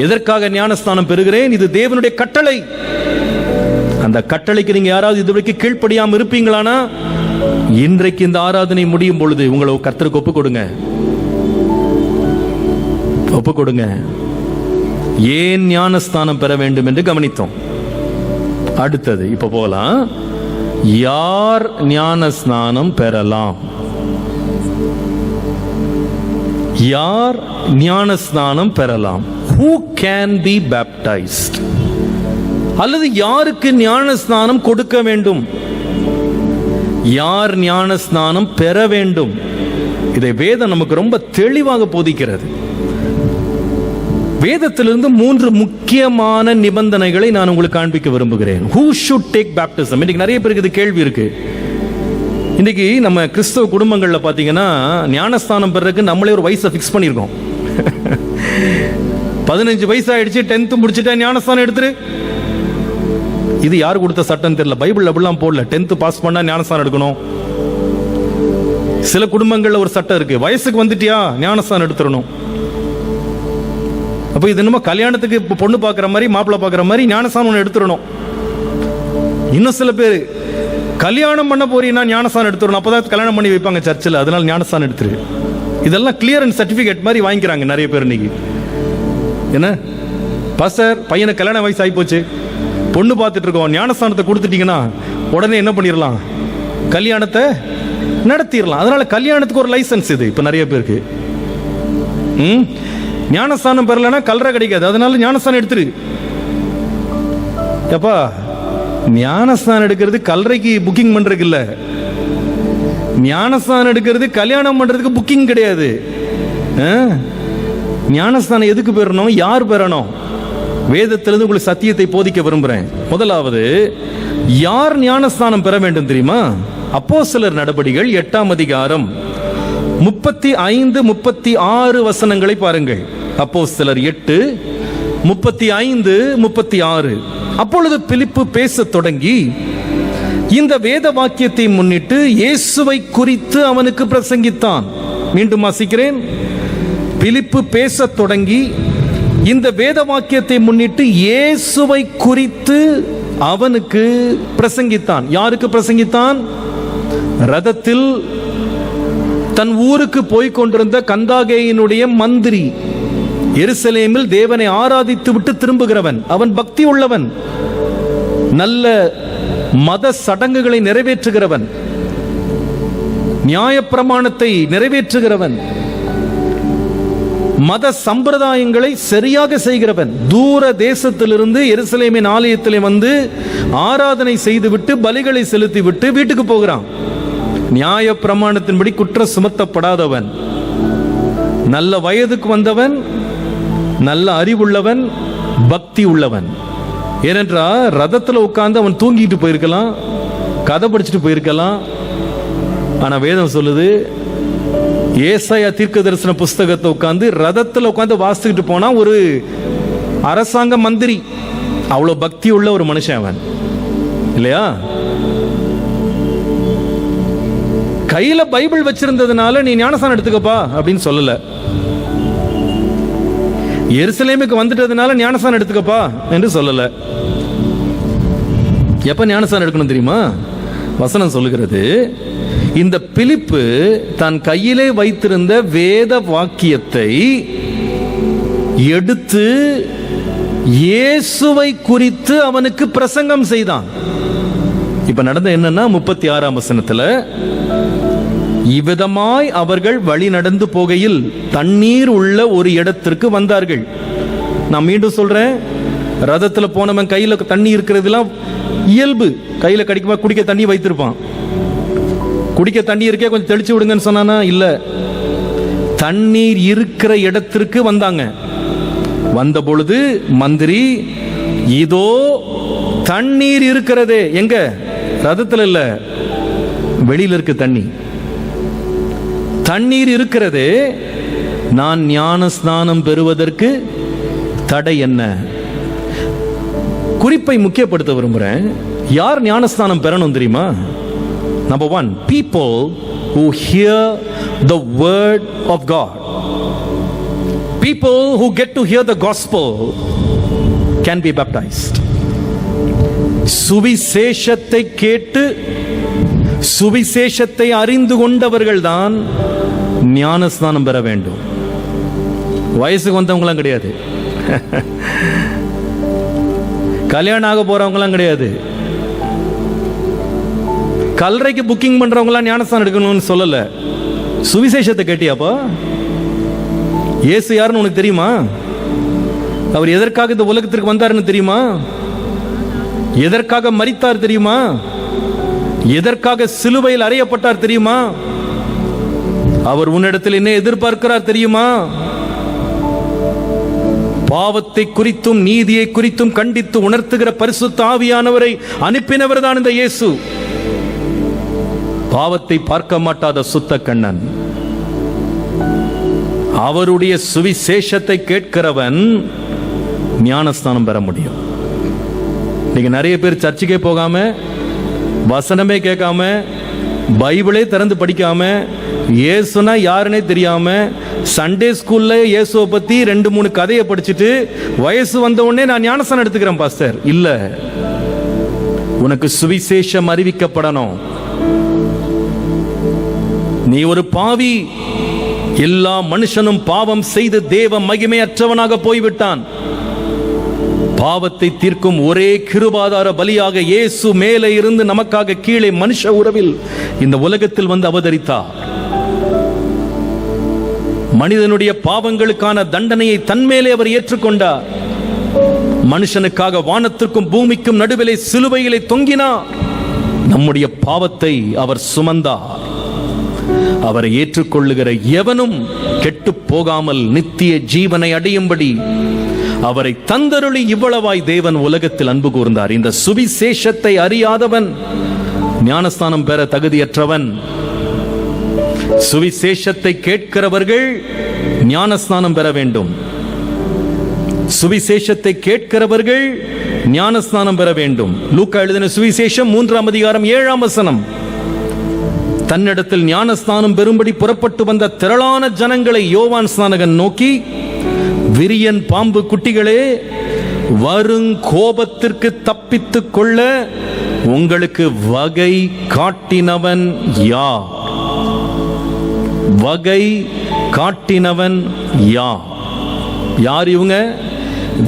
எதற்காக ஞானஸ்தானம் பெறுகிறேன்? இது தேவனுடைய கட்டளை. அந்த கட்டளைக்கு நீங்க யாராவது இதுவரைக்கும் கீழ்ப்படியாம இருப்பீங்களானா, இன்றைக்கு இந்த ஆராதனை முடியும் பொழுது உங்களை கர்த்தருக்கு ஒப்பு கொடுங்க, ஒப்பு கொடுங்க. ஏன் ஞானஸ்தானம் பெற வேண்டும் என்று கவனித்தோம். அடுத்தது இப்ப போலாம். யார் ஞானஸ்நானம் பெறலாம்? யார் ஞானஸ்நானம் பெறலாம்? Who can be baptized? அல்லது யாருக்கு ஞானஸ்நானம் கொடுக்க வேண்டும்? யார் ஞானஸ்நானம் பெற வேண்டும்? இதை வேதம் நமக்கு ரொம்ப தெளிவாக போதிக்கிறது. வேதத்திலிருந்து 3 முக்கியமான நிபந்தனைகளை நான் உங்களுக்கு காண்பிக்க விரும்புகிறேன். Who should take baptism? இன்னைக்கு நிறைய பேருக்கு இது கேள்வி இருக்கு. இன்னைக்கு நம்ம கிறிஸ்தவ குடும்பங்கள்ல பாத்தீங்கன்னா ஞானஸ்தானம் பெறதுக்கு நம்மளே ஒரு வயசை ஃபிக்ஸ் பண்ணியிருக்கோம். 15 வயசு ஆயிடுச்சு, 10th முடிச்சுட்டா ஞானஸ்தானம் எடுத்துரு. இது யார் கொடுத்த சட்டம் தெரியல, பைபிள் அப்படிலாம் போடல. 10th பாஸ் பண்ணா ஞானஸ்தானம் எடுக்கணும். சில குடும்பங்கள்ல ஒரு சட்டம் இருக்கு, வயசுக்கு வந்துட்டியா ஞானஸ்தானம் எடுத்துடணும். அப்ப இது என்னமோ கல்யாணத்துக்கு பொண்ணு பாக்குற மாதிரி மாப்பிள்ளை பாக்குற மாதிரி ஞானஸ்தானம் எடுத்துடணும். இன்னும் சில பேர் கல்யாணம் பண்ண போறீங்கன்னா ஞானஸ்தானம் எடுத்துடணும், அப்பதான் கல்யாணம் பண்ணி வைப்பாங்க சர்ச்சில், அதனால ஞானஸ்தானம் எடுத்துரு. இதெல்லாம் கிளியரன்ஸ் சர்டிபிகேட் மாதிரி வாங்கிக்கிறாங்க நிறைய பேர் இன்னைக்கு. என்ன பாஸ்டர், பையனை கல்யாண வயசு ஆகி போச்சு, பொண்ணு பார்த்துட்டு இருக்கோம், ஞானஸ்தானத்தை கொடுத்துட்டீங்கன்னா உடனே என்ன பண்ணிடலாம், கல்யாணத்தை நடத்திடலாம். அதனால கல்யாணத்துக்கு ஒரு லைசன்ஸ் இது இப்ப நிறைய பேருக்கு. ஞானஸ்தானம் பெறலன்னா கல்ற கிடைக்காது, அதனால ஞானஸ்தானம் எடுத்துரு. எப்பா, ஞானஸ்தானம் எடுக்கிறது கல்றைக்கு புக்கிங் பண்றதுக்கு இல்ல, ஞானஸ்தானம் எடுக்கிறது கல்யாணம் பண்றதுக்கு புக்கிங் கிடையாது. ஞானஸ்தானம் எதுக்கு பெறணும், யார் பெறணும்? வேதத்திலிருந்து உங்களுக்கு சத்தியத்தை போதிக்க விரும்புறேன். முதலாவது, யார் ஞானஸ்தானம் பெற வேண்டும் தெரியுமா? அப்போஸ்தலர் நடபடிகள் 8ஆம் அதிகாரம் 35, 36 வசனங்களை பாருங்கள். அப்போஸ்தலர் 8, 35, 36. அப்பொழுது பிலிப்பு பேசத் தொடங்கி இந்த வேத வாக்கியத்தை முன்னிட்டு இயேசுவை குறித்து அவனுக்கு பிரசங்கித்தான். மீண்டும் வாசிக்கிறேன். பிலிப்பு பேசத் தொடங்கி இந்த வேத வாக்கியத்தை முன்னிட்டு இயேசுவை குறித்து அவனுக்கு பிரசங்கித்தான். யாருக்கு பிரசங்கித்தான்? ரதத்தில் தன் ஊருக்கு போய் கொண்டிருந்த கந்தாகேயினுடைய மந்திரி, எருசலேமில் தேவனை ஆராதித்து விட்டு திரும்புகிறவன், அவன் பக்தி உள்ளவன், நல்ல மத சடங்குகளை நிறைவேற்றுகிறவன், நியாயப்பிரமாணத்தை நிறைவேற்றுகிறவன், மத சம்பிரதாயங்களை சரியாக செய்கிறவன். தூர தேசத்திலிருந்து எருசலேமின் ஆலயத்திலே வந்து ஆராதனை செய்துவிட்டு பலிகளை செலுத்திவிட்டு வீட்டுக்கு போகிறான். நியாய பிரமாணத்தின்படி குற்றம் சுமத்தப்படாதவன், நல்ல வயதுக்கு வந்தவன், நல்ல அறிவுள்ளவன், பக்தி உள்ளவன். ஏனென்றால் ரதத்தில் உட்கார்ந்து அவன் தூங்கிட்டு போயிருக்கலாம், கதை படிச்சுட்டு போயிருக்கலாம். ஆனா வேதம் சொல்லுது, ஏசாயா தீர்க்க தரிசன புஸ்தகத்தை உட்கார்ந்து ரதத்தில் உட்கார்ந்து வாசிச்சுட்டு போனா ஒரு அரசாங்க மந்திரி. அவ்வளவு பக்தி உள்ள ஒரு மனுஷன் அவன், இல்லையா? கையில பைபிள் வச்சிருந்ததுனால நீ ஞானஸ்தானம் எடுத்துக்கப்பா அப்படின்னு சொல்லல. எருசலேமுக்கு வந்துட்டதுனால ஞானஸ்தானம் எடுத்துக்கப்பா என்று சொல்லல. எப்ப ஞானஸ்தானம் எடுக்கணும் தெரியுமா? வசனம் சொல்லுகிறது, இந்த பிலிப்பு தன் கையிலே வைத்திருந்த வேத வாக்கியத்தை எடுத்து இயேசுவை குறித்து அவனுக்கு பிரசங்கம் செய்தான். இப்ப நடந்த என்னன்னா 36ஆம் வசனத்துல, இவ்விதமாய் அவர்கள் வழி நடந்து போகையில் தண்ணீர் உள்ள ஒரு இடத்திற்கு வந்தார்கள். நான் மீண்டும் சொல்றேன், ரதத்துல போனவன் கையில தண்ணி இருக்கிறதுலாம் இயல்பு. கையில குடிக்க தண்ணி வைத்திருப்பான். குடிக்க தண்ணி இருக்கே, கொஞ்சம் தெளிச்சு விடுங்கன்னு சொன்னானா? இல்ல, தண்ணீர் இருக்கிற இடத்திற்கு வந்தாங்க. வந்த பொழுது மந்திரி, இதோ தண்ணீர் இருக்கிறதே. எங்க? ரதத்தில் இல்ல, வெளியில இருக்கு தண்ணி. தண்ணீர் இருக்கிறது, நான் ஞான ஸ்நானம் பெறுவதற்கு தடை என்ன? குறிப்பை முக்கியப்படுத்த விரும்புறேன். யார் ஞானஸ்தானம் பெறணும் தெரியுமா? Number 1, people who hear the word of God. People who get to hear the gospel can be baptized. சுவிசேஷத்தை கேட்டு சுவிசேஷத்தை அறிந்து கொண்டவர்கள் தான் ஞானஸ்நானம் பெற வேண்டும். வயசுக்கு வந்தவங்களாம் கிடையாது, கல்யாணம் ஆக போறவங்களாம் கிடையாது, கல்றைக்கு புக்கிங் பண்றவங்களாம் ஞானஸ்தானம் எடுக்கணும்னு சொல்லல. சுவிசேஷத்தை கேட்டியாப்பா? இயேசு யாருன்னு உனக்கு தெரியுமா? அவர் எதற்காக இந்த உலகத்திற்கு வந்தாருன்னு தெரியுமா? எதற்காக மரித்தார் தெரியுமா? எதற்காக சிலுவையில் அறையப்பட்டார் தெரியுமா? அவர் உன்னிடத்தில் என்ன எதிர்பார்க்கிறார் தெரியுமா? பாவத்தை குறித்தும் நீதியை குறித்தும் கண்டித்து உணர்த்துகிற பரிசுத்த ஆவியானவரை அனுப்பினவர் தான் இந்த இயேசு. பாவத்தை பார்க்க மாட்டாத சுத்த கண்ணன். அவருடைய சுவிசேஷத்தை கேட்கிறவன் ஞானஸ்தானம் பெற முடியும். நீங்க நிறைய பேர் சர்ச்சுக்கே போகாம, வசனமே கேட்காம, பைபிளே திறந்து படிக்காம, இயேசுனா யாருன்னே தெரியாம, சண்டே ஸ்கூல்ல இயேசுவை பத்தி 2-3 கதையை படிச்சுட்டு வயசு வந்த உடனே நான் ஞானஸ்தானம் எடுத்துக்கிறேன் பாஸ்டர். இல்ல, உனக்கு சுவிசேஷம் அறிவிக்கப்படணும். நீ ஒரு பாவி, எல்லா மனுஷனும் பாவம் செய்து தேவ மகிமையற்றவனாக போய்விட்டான். பாவத்தை தீர்க்கும் ஒரே கிருபாதார பலியாக இயேசு மேலே இருந்து நமக்காக கீழே மனுஷ உறவில் இந்த உலகத்தில் வந்து அவதரித்தார். மனிதனுடைய பாவங்களுக்கான தண்டனையை தன்மேலே அவர் ஏற்றுக்கொண்டார். மனுஷனுக்காக வானத்திற்கும் பூமிக்கும் நடுவிலே சிலுவையிலே தொங்கினார். நம்முடைய பாவத்தை அவர் சுமந்தார். அவரை ஏற்றுக்கொள்ளுகிற எவனும் கெட்டு போகாமல் நித்திய ஜீவனை அடையும்படி அவரை தந்தருளி இவ்வளவாய் தேவன் உலகத்தில் அன்பு கூர்ந்தார். இந்த சுவிசேஷத்தை அறியாதவன் ஞானஸ்தானம் பெற தகுதியற்றவன். சுவிசேஷத்தை கேட்கிறவர்கள் ஞானஸ்தானம் பெற வேண்டும். சுவிசேஷத்தை கேட்கிறவர்கள் ஞானஸ்தானம் பெற வேண்டும். லூக்கா எழுதின சுவிசேஷம் 3ஆம் அதிகாரம் 7ஆம் வசனம். தன்னிடத்தில் ஞானஸ்தானம் பெறும்படி புறப்பட்டு வந்த திரளான ஜனங்களை யோவான் ஸ்நானகன் நோக்கி, விரியன் பாம்பு குட்டிகளே, வருங்கோபத்திற்கு தப்பித்துக் கொள்ள உங்களுக்கு வகை காட்டினவன் யார்? வகை காட்டினவன் யார்? யார் இவங்க?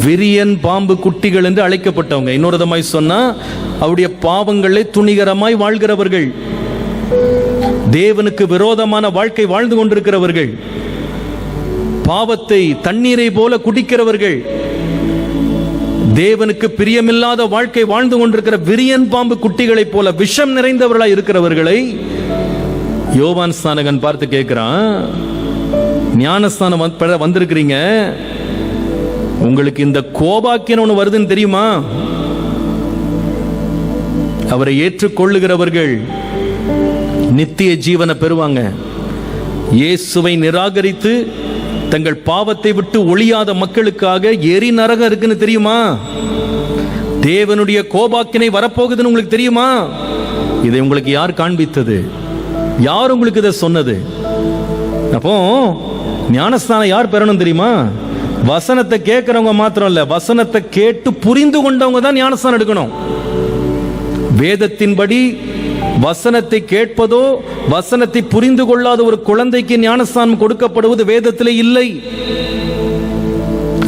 விரியன் பாம்பு குட்டிகள் என்று அழைக்கப்பட்டவங்க. இன்னொரு விதமாய் சொன்னா, அவருடைய பாவங்களை துணிகரமாய் வாழ்கிறவர்கள், தேவனுக்கு விரோதமான வாழ்க்கை வாழ்ந்து கொண்டிருக்கிறவர்கள், பாவத்தை தண்ணீரை போல குடிக்கிறவர்கள், தேவனுக்கு பிரியமில்லாத வாழ்க்கை வாழ்ந்து கொண்டிருக்கிற விரியன் பாம்பு குட்டிகளைப் போல விஷம் நிறைந்தவர்களாய் இருக்கிறவர்களை யோவான் ஸ்நானகன் பார்த்து கேட்கிறான், ஞானஸ்தானம் வந்திருக்கிறீங்க, உங்களுக்கு இந்த கோபாக்கியம் ஒன்று வருதுன்னு தெரியுமா? அவரை ஏற்றுக்கொள்ளுகிறவர்கள் நித்திய ஜீவனை பெறுவாங்க. இயேசுவை நிராகரித்து தங்கள் பாவத்தை விட்டு ஒளியாத மக்களுக்காக எரி நரகம் இருக்குன்னு தெரியுமா? தேவனுடைய கோபாக்கினை வரப்போகுதுன்னு உங்களுக்கு தெரியுமா? இதை உங்களுக்கு யார் காண்பித்தது? யார் உங்களுக்கு இதை சொன்னது? அப்போ ஞானஸ்தானம் யார் பெறணும் தெரியுமா? வசனத்தை கேட்கிறவங்க மாத்திரம் இல்ல, வசனத்தை கேட்டு புரிந்து கொண்டவங்க தான் ஞானஸ்தானம் எடுக்கணும். வேதத்தின்படி வசனத்தை கேட்பதோ வசனத்தை புரிந்து கொள்ளாத ஒரு குழந்தைக்கு ஞானஸ்தானம் கொடுக்கப்படுவது வேதத்தில் இல்லை.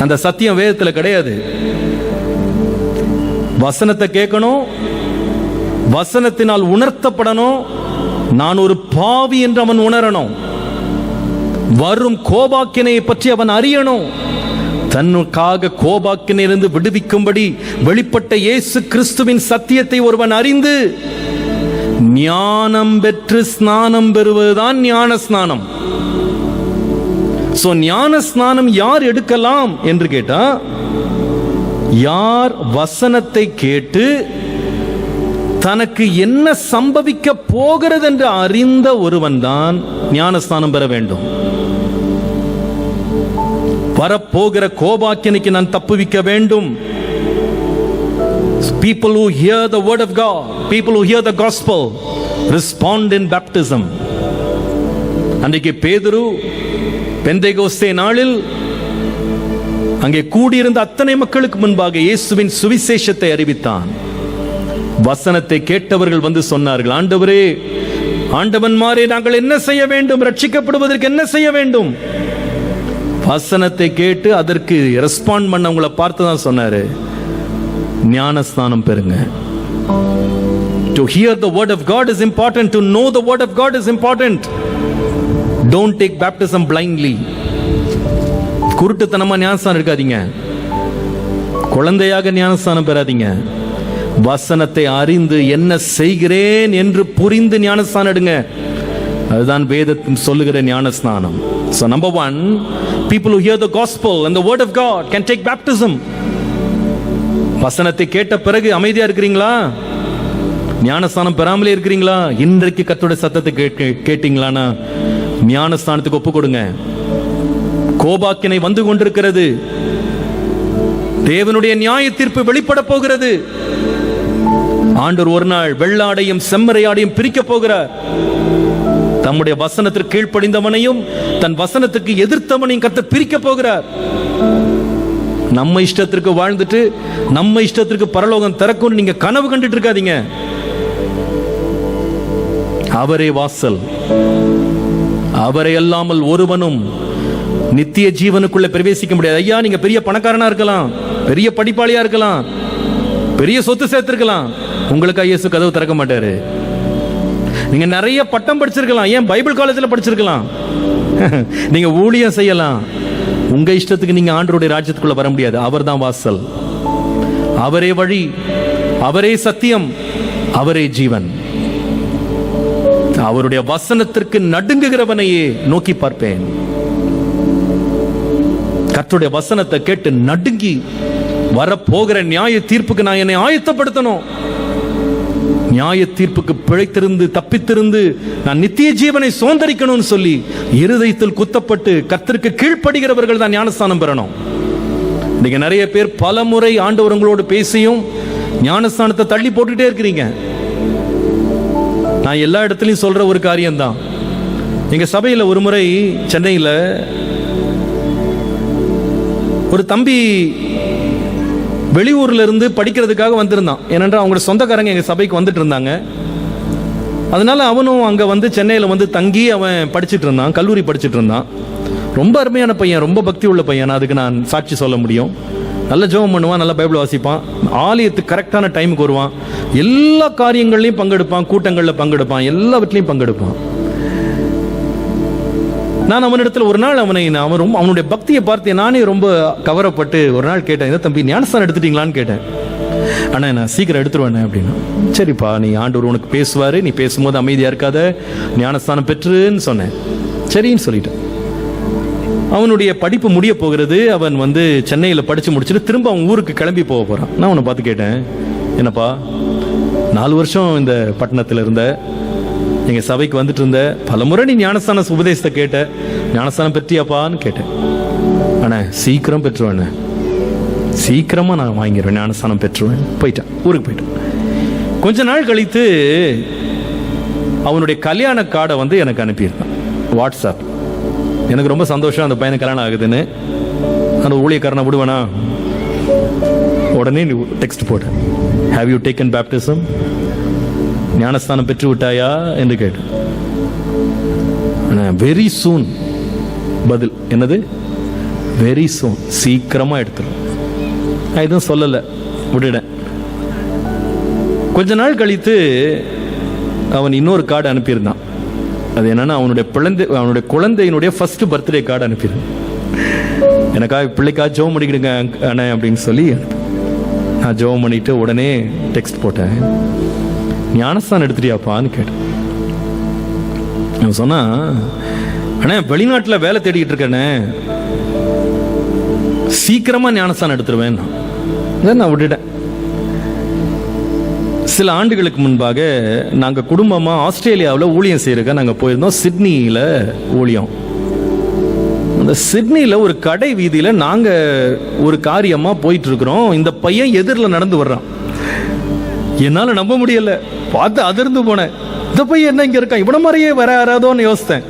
அந்த சத்தியம் வேதத்தில் கிடையாது. வசனத்தை கேட்கணும், வசனத்தினால் உணர்த்தப்படணும். நான் ஒரு பாவி என்று அவன் உணரணும். வரும் கோபாக்கினை பற்றி அவன் அறியணும். தன்னுக்காக கோபாக்கினிலிருந்து விடுவிக்கும்படி வெளிப்பட்ட இயேசு கிறிஸ்துவின் சத்தியத்தை ஒருவன் அறிந்து ஞானம் பெற்று ஸ்நானம் பெறுவதுதான் ஞான ஸ்நானம். சோ ஞான ஸ்நானம் யார் எடுக்கலாம் என்று கேட்டா, யார் வசனத்தை கேட்டு தனக்கு என்ன சம்பவிக்க போகிறது என்று அறிந்த ஒருவன் தான் ஞானஸ்தானம் பெற வேண்டும். வரப்போகிற கோபாக்கினைக்கு நான் தப்புவிக்க வேண்டும். People who hear the word of God, people who hear the gospel, respond in baptism. அன்றைக்கு பேதுரு பெந்தேகோஸ்தே நாளில் அங்கே கூடியிருந்த அத்தனை மக்களுக்கு முன்பாக இயேசுவின் சுவிசேஷத்தை அறிவித்தான். வசனத்தை கேட்டவர்கள் வந்து சொன்னார்கள், ஆண்டவரே, ஆண்டவன்மாரே, நாங்கள் என்ன செய்ய வேண்டும்? ரட்சிக்கப்படுவதற்கு என்ன செய்ய வேண்டும்? வசனத்தை கேட்டு அதற்கு ரெஸ்பாண்ட் பண்ணவங்களை பார்த்து தான் சொன்னாரு, ஞானஸ்நானம் பெறுங்க. To hear the word of God is important. To know the word of God is important. Don't take baptism blindly. குருட்டுத்தனமா ஞானஸ்நானம் எடுக்காதீங்க. குழந்தையாக ஞானஸ்நானம் பெறாதீங்க. வசனத்தை அறிந்து என்ன செய்கிறேன் என்று புரிந்து ஞானஸ்நானம் எடுங்க. அதுதான் வேதத்தின் சொல்லுகிற ஞான ஸ்நானம். So number one, people who hear the gospel and the word of God can take baptism. வசனத்தை கேட்ட பிறகு அமைதியா இருக்கிறீங்களா? ஞானஸ்தானம் பெறாமலே இருக்கிறீங்களா? இன்றைக்கு கர்த்தருடைய சத்தத்தை கேட்டீங்களானா ஞானஸ்தானத்துக்கு ஒப்பு கொடுங்க. கோபாக்கினை வந்து கொண்டிருக்கிறது. தேவனுடைய நியாய தீர்ப்பு வெளிப்பட போகிறது. ஆண்டவர் ஒரு நாள் வெள்ளாடையும் செம்மறையாடையும் பிரிக்க போகிறார். தம்முடைய வசனத்திற்கு கீழ்ப்படிந்தவனையும் தன் வசனத்துக்கு எதிர்த்தவனையும் கர்த்தர் பிரிக்க போகிறார். நம்ம இஷ்டத்திற்கு வாழ்ந்துட்டு நம்ம இஷ்டத்திற்கு பரலோகம் திறக்கும் நீங்க கனவு கண்டுட்டு இருக்காதீங்க. அவரே வாசல். அவரை அல்லாமல் ஒருவனும் நித்திய ஜீவனுக்குள்ள பிரவேசிக்க முடியாது. ஐயா, நீங்க பெரிய பணக்காரனா இருக்கலாம், பெரிய படிப்பாளியா இருக்கலாம், பெரிய சொத்து சேர்த்திருக்கலாம், உங்களுக்கு இயேசு கதவு திறக்க மாட்டாரு. நீங்க நிறைய பட்டம் படிச்சிருக்கலாம், ஏன் பைபிள் காலேஜில் படிச்சிருக்கலாம், நீங்க ஊழியம் செய்யலாம், உங்க இஷ்டத்துக்கு நீங்க ஆண்டவருடைய ராஜ்யத்துக்குள்ள வர முடியாது. அவர் தான் வாசல், அவரே வழி, அவரே சத்தியம், அவரே ஜீவன். அவருடைய வசனத்திற்கு நடுங்குகிறவனையே நோக்கி பார்ப்பேன். கர்த்தருடைய வசனத்தை கேட்டு நடுங்கி வரப்போகிற நியாய தீர்ப்புக்கு நான் என்னை ஆயத்தப்படுத்தணும். நியாய தீர்ப்புக்கு பிழைத்திருந்து தப்பித்திருந்து நான் நித்திய ஜீவனை சுதந்தரிக்கணும்னு சொல்லி இருதயத்தில் குத்தப்பட்டு கர்த்தருக்கு கீழ்ப்படுகிறவர்கள் தான் ஞானஸ்தானம் பெறணும். இன்னைக்கு நிறைய பேர் பல முறை ஆண்டவர் உங்களோடு பேசியும் ஞானஸ்தானத்தை தள்ளி போட்டுட்டே இருக்கிறீங்க. நான் எல்லா இடத்துலையும் சொல்ற ஒரு காரியம்தான். எங்க சபையில் ஒரு முறை சென்னையில் ஒரு தம்பி வெளியூர்ல இருந்து படிக்கிறதுக்காக வந்திருந்தான். ஏனென்றால் அவங்களோட சொந்தக்காரங்க எங்க சபைக்கு வந்துட்டு இருந்தாங்க. அதனால அவனும் அங்க வந்து சென்னையில் வந்து தங்கி அவன் படிச்சுட்டு இருந்தான், கல்லூரி படிச்சுட்டு இருந்தான். ரொம்ப அருமையான பையன், ரொம்ப பக்தி உள்ள பையன். அதுக்கு நான் சாட்சி சொல்ல முடியும். நல்ல ஜெபம் பண்ணுவான், நல்ல பைபிள் வாசிப்பான், ஆலயத்துக்கு கரெக்டான டைமுக்கு வருவான், எல்லா காரியங்கள்லையும் பங்கெடுப்பான், கூட்டங்களில் பங்கெடுப்பான், எல்லாவற்றிலையும் பங்கெடுப்பான். நான் அவனிடத்தில் ஒரு நாள் அவனுடைய பக்தியை பார்த்து நானே ரொம்ப கவரப்பட்டு ஒரு நாள் கேட்டேன், இதை தம்பி ஞானஸ்தானம் எடுத்துட்டீங்களான்னு கேட்டேன். அண்ணா நான் சீக்கிரம் எடுத்துருவேண்ணே அப்படின்னா. சரிப்பா, நீ ஆண்டவர் உனக்கு பேசுவார், நீ பேசும்போது அமைதியாக இருக்காத, ஞானஸ்தானம் பெற்றுன்னு சொன்னேன். சரின்னு சொல்லிட்டேன். அவனுடைய படிப்பு முடிய போகிறது. அவன் வந்து சென்னையில் படித்து முடிச்சுட்டு திரும்ப அவன் ஊருக்கு கிளம்பி போக போகிறான். நான் அவனை பார்த்து கேட்டேன், என்னப்பா 4 வருஷம் இந்த பட்டணத்தில் இருந்த, எங்கள் சபைக்கு வந்துட்டு இருந்த, பல முறை நீ ஞானஸ்தான உபதேசத்தை கேட்ட, ஞானஸ்தானம் பெற்றியாப்பான்னு கேட்டேன். அண்ணா சீக்கிரம் பெற்றுவேண்ணே, சீக்கிரமாக நான் வாங்கிடுவேன், ஞானஸ்தானம் பெற்றுவேன். போயிட்டேன், ஊருக்கு போயிட்டேன். கொஞ்ச நாள் கழித்து அவனுடைய கல்யாண கார்டை வந்து எனக்கு அனுப்பியிருக்கான் வாட்ஸ்அப். எனக்கு ரொம்ப சந்தோஷம், அந்த பையனுக்கு கல்யாணம் ஆகுதுன்னு. அந்த ஊழியக்காரனை விடுவேனா, உடனே நீ டெக்ஸ்ட் போட்ட, ஹேவ் யூ டேக்கன் பேப்டிசம், ஞானஸ்தானம் பெற்று விட்டாயா என்று கேட்டு. வெரி சூன் பதில் என்னது, வெரி சூன், சீக்கிரமா எடுத்துரும். நான் எதுவும் சொல்லலை, விட்டுட்டேன். கொஞ்ச நாள் கழித்து அவன் இன்னொரு கார்டு அனுப்பியிருந்தான். அது என்னன்னா அவனுடைய குழந்தையினுடைய ஃபர்ஸ்ட் பர்த்டே கார்டு அனுப்பியிருந்தான். எனக்காக பிள்ளைக்காக ஜெபம் பண்ணிக்கிடுங்க அண்ணே அப்படின்னு சொல்லி நான் ஜெபம் பண்ணிட்டு உடனே டெக்ஸ்ட் போட்டேன், ஞானஸ்தானம் எடுத்துட்டியாப்பான்னு கேட்டேன். அவன் சொன்னா, அண்ணே வெளிநாட்டில் வேலை தேடிக்கிட்டு இருக்கேண்ணே, சீக்கிரமா ஞானஸ்தானம் எடுத்துருவேன். நான் விட்டுட்டேன். சில ஆண்டுகளுக்கு முன்பாக நாங்கள் குடும்பமாக ஆஸ்திரேலியாவில் ஊழியம் செய்யறதுக்காக நாங்கள் போயிருந்தோம். சிட்னியில் ஊழியம். அந்த சிட்னியில் ஒரு கடை வீதியில் நாங்கள் ஒரு காரியமாக போயிட்டு இருக்கிறோம். இந்த பையன் எதிரில் நடந்து வர்றான். என்னால் நம்ப முடியல, பார்த்து அதிர்ந்து போனேன். இந்த பையன் என்ன இங்கே இருக்கான், இவன மாதிரியே வர யாராதோன்னு யோசித்தேன்.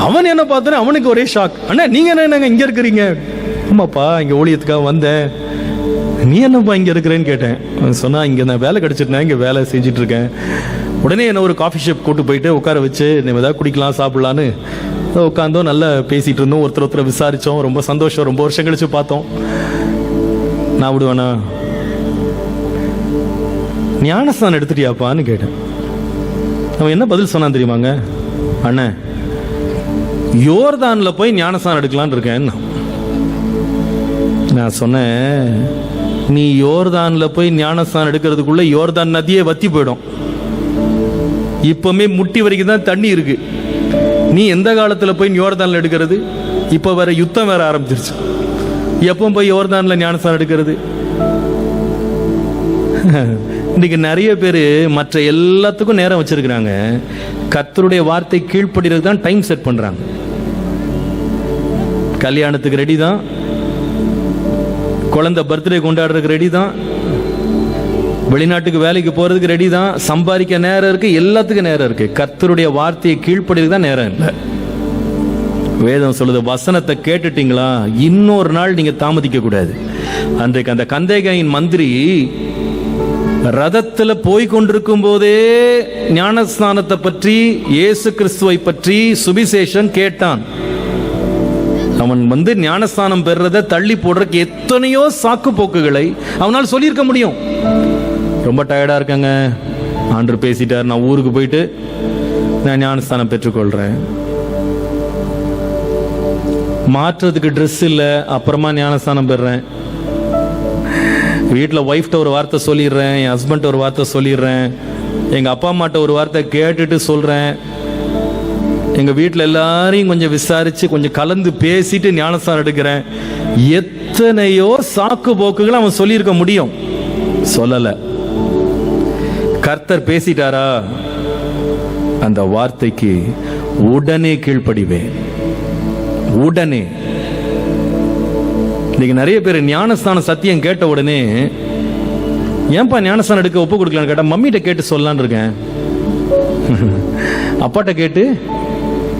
அவன் என்ன பார்த்தேன், அவனுக்கு ஒரே ஷாக். அண்ணா நீங்கள் என்ன இங்கே இருக்கிறீங்க? ஆமாப்பா, இங்கே ஊழியத்துக்காக வந்தேன். நீ என்னப்பா இங்கே இருக்கிறேன்னு கேட்டேன். சொன்னா, இங்கே நான் வேலை கிடைச்சிட்டேன், இங்கே வேலை செஞ்சுட்டு இருக்கேன். உடனே என்ன ஒரு காஃபி ஷாப் கூட்டு போயிட்டு உட்கார வச்சு, நம்ம ஏதாவது குடிக்கலாம் சாப்பிடலான்னு உட்காந்தோம். நல்லா பேசிட்டு இருந்தோம், ஒருத்தரை விசாரித்தோம். ரொம்ப சந்தோஷம். ரொம்ப வருஷம் கழிச்சு பார்த்தோம். நான் விடுவேனா, ஞானஸ்தானம் எடுத்துட்டியாப்பான்னு கேட்டேன். அவன் என்ன பதில் சொன்னான் தெரியுமாங்க? அண்ணே, யோர்தானில் போய் ஞானஸ்தானம் எடுக்கலான்னு இருக்கேன். நான் சொன்னேன், நீ யோர்தான்ல போய் ஞானஸ்தானம் எடுக்கிறதுக்குள்ள யோர்தான் நதியே வத்தி போயிடும். இப்பவுமே முட்டி வரைக்கும் தான் தண்ணி இருக்கு. நீ எந்த காலத்துல போய் யோர்தான்ல எடுக்கிறது? இப்ப வேற யுத்தம் வேற ஆரம்பிச்சிருச்சு. எப்போ போய் யோர்தான்ல ஞானஸ்நானம் எடுக்கிறது? இன்னைக்கு நிறைய பேர் மற்ற எல்லாத்துக்கும் நேரம் வச்சிருக்கிறாங்க, கர்த்தருடைய வார்த்தை கீழ்ப்படிறதுக்கு தான் டைம் செட் பண்றாங்க. கல்யாணத்துக்கு ரெடி தான், குழந்தை பர்த்டே கொண்டாடுறதுக்கு ரெடி தான், வெளிநாட்டுக்கு வேலைக்கு போறதுக்கு ரெடி தான், சம்பாதிக்க நேரம் இருக்கு, எல்லாத்துக்கும் நேரம் இருக்கு. கர்த்தருடைய வார்த்தையை கீழ்ப்படிறதுக்கு தான் நேரம் இல்லை. வேதம் சொல்லுது, வசனத்தை கேட்டுட்டீங்களா, இன்னொரு நாள் நீங்க தாமதிக்க கூடாது. அன்றைக்கு அந்த கந்தேகாயின் மந்திரி ரதத்துல போய் கொண்டிருக்கும் போதே ஞானஸ்நானத்தை பற்றி, இயேசு கிறிஸ்துவை பற்றி சுவிசேஷம் கேட்டான். அவன் ஞானஸ்நானம் பெறத தள்ளி போடுறதுக்கு எத்தனையோ சாக்கு போக்குகளை அவனால் சொல்லியிருக்க முடியும். ரொம்ப டயர்டா இருக்காங்க, ஆண்டவர் பேசிட்டார், நான் ஊருக்கு போயிட்டு நான் ஞானஸ்நானம் பெற்றுக்கொள்றேன். மாற்றுறதுக்கு ட்ரெஸ் இல்லை, அப்புறமா ஞானஸ்நானம் பெறேன். வீட்டில் ஒய்ஃப்ட்ட ஒரு வார்த்தை சொல்லிடுறேன், என் ஹஸ்பண்ட் ஒரு வார்த்தை சொல்லிடுறேன், எங்கள் அப்பா அம்மாட்ட ஒரு வார்த்தை கேட்டுட்டு சொல்கிறேன், எங்கள் வீட்டில் எல்லாரையும் கொஞ்சம் விசாரித்து கொஞ்சம் கலந்து பேசிட்டு ஞானஸ்நானம் எடுக்கிறேன். எத்தனையோ சாக்கு போக்குகள் அவன் சொல்லியிருக்க முடியும், சொல்லலை. கர்த்தர் பேசிட்டாரா, அந்த வார்த்தைக்கு உடனே கீழ்ப்படிவேன். உடனே. இன்னைக்கு நிறைய பேர் ஞானஸ்தான சத்தியம் கேட்ட உடனே, ஏன்பா ஞானஸ்தானம் எடுக்க ஒப்பு கொடுக்கலான்னு கேட்டா, மம்மிட்ட கேட்டு சொல்லலான் இருக்கேன், அப்பாட்ட கேட்டு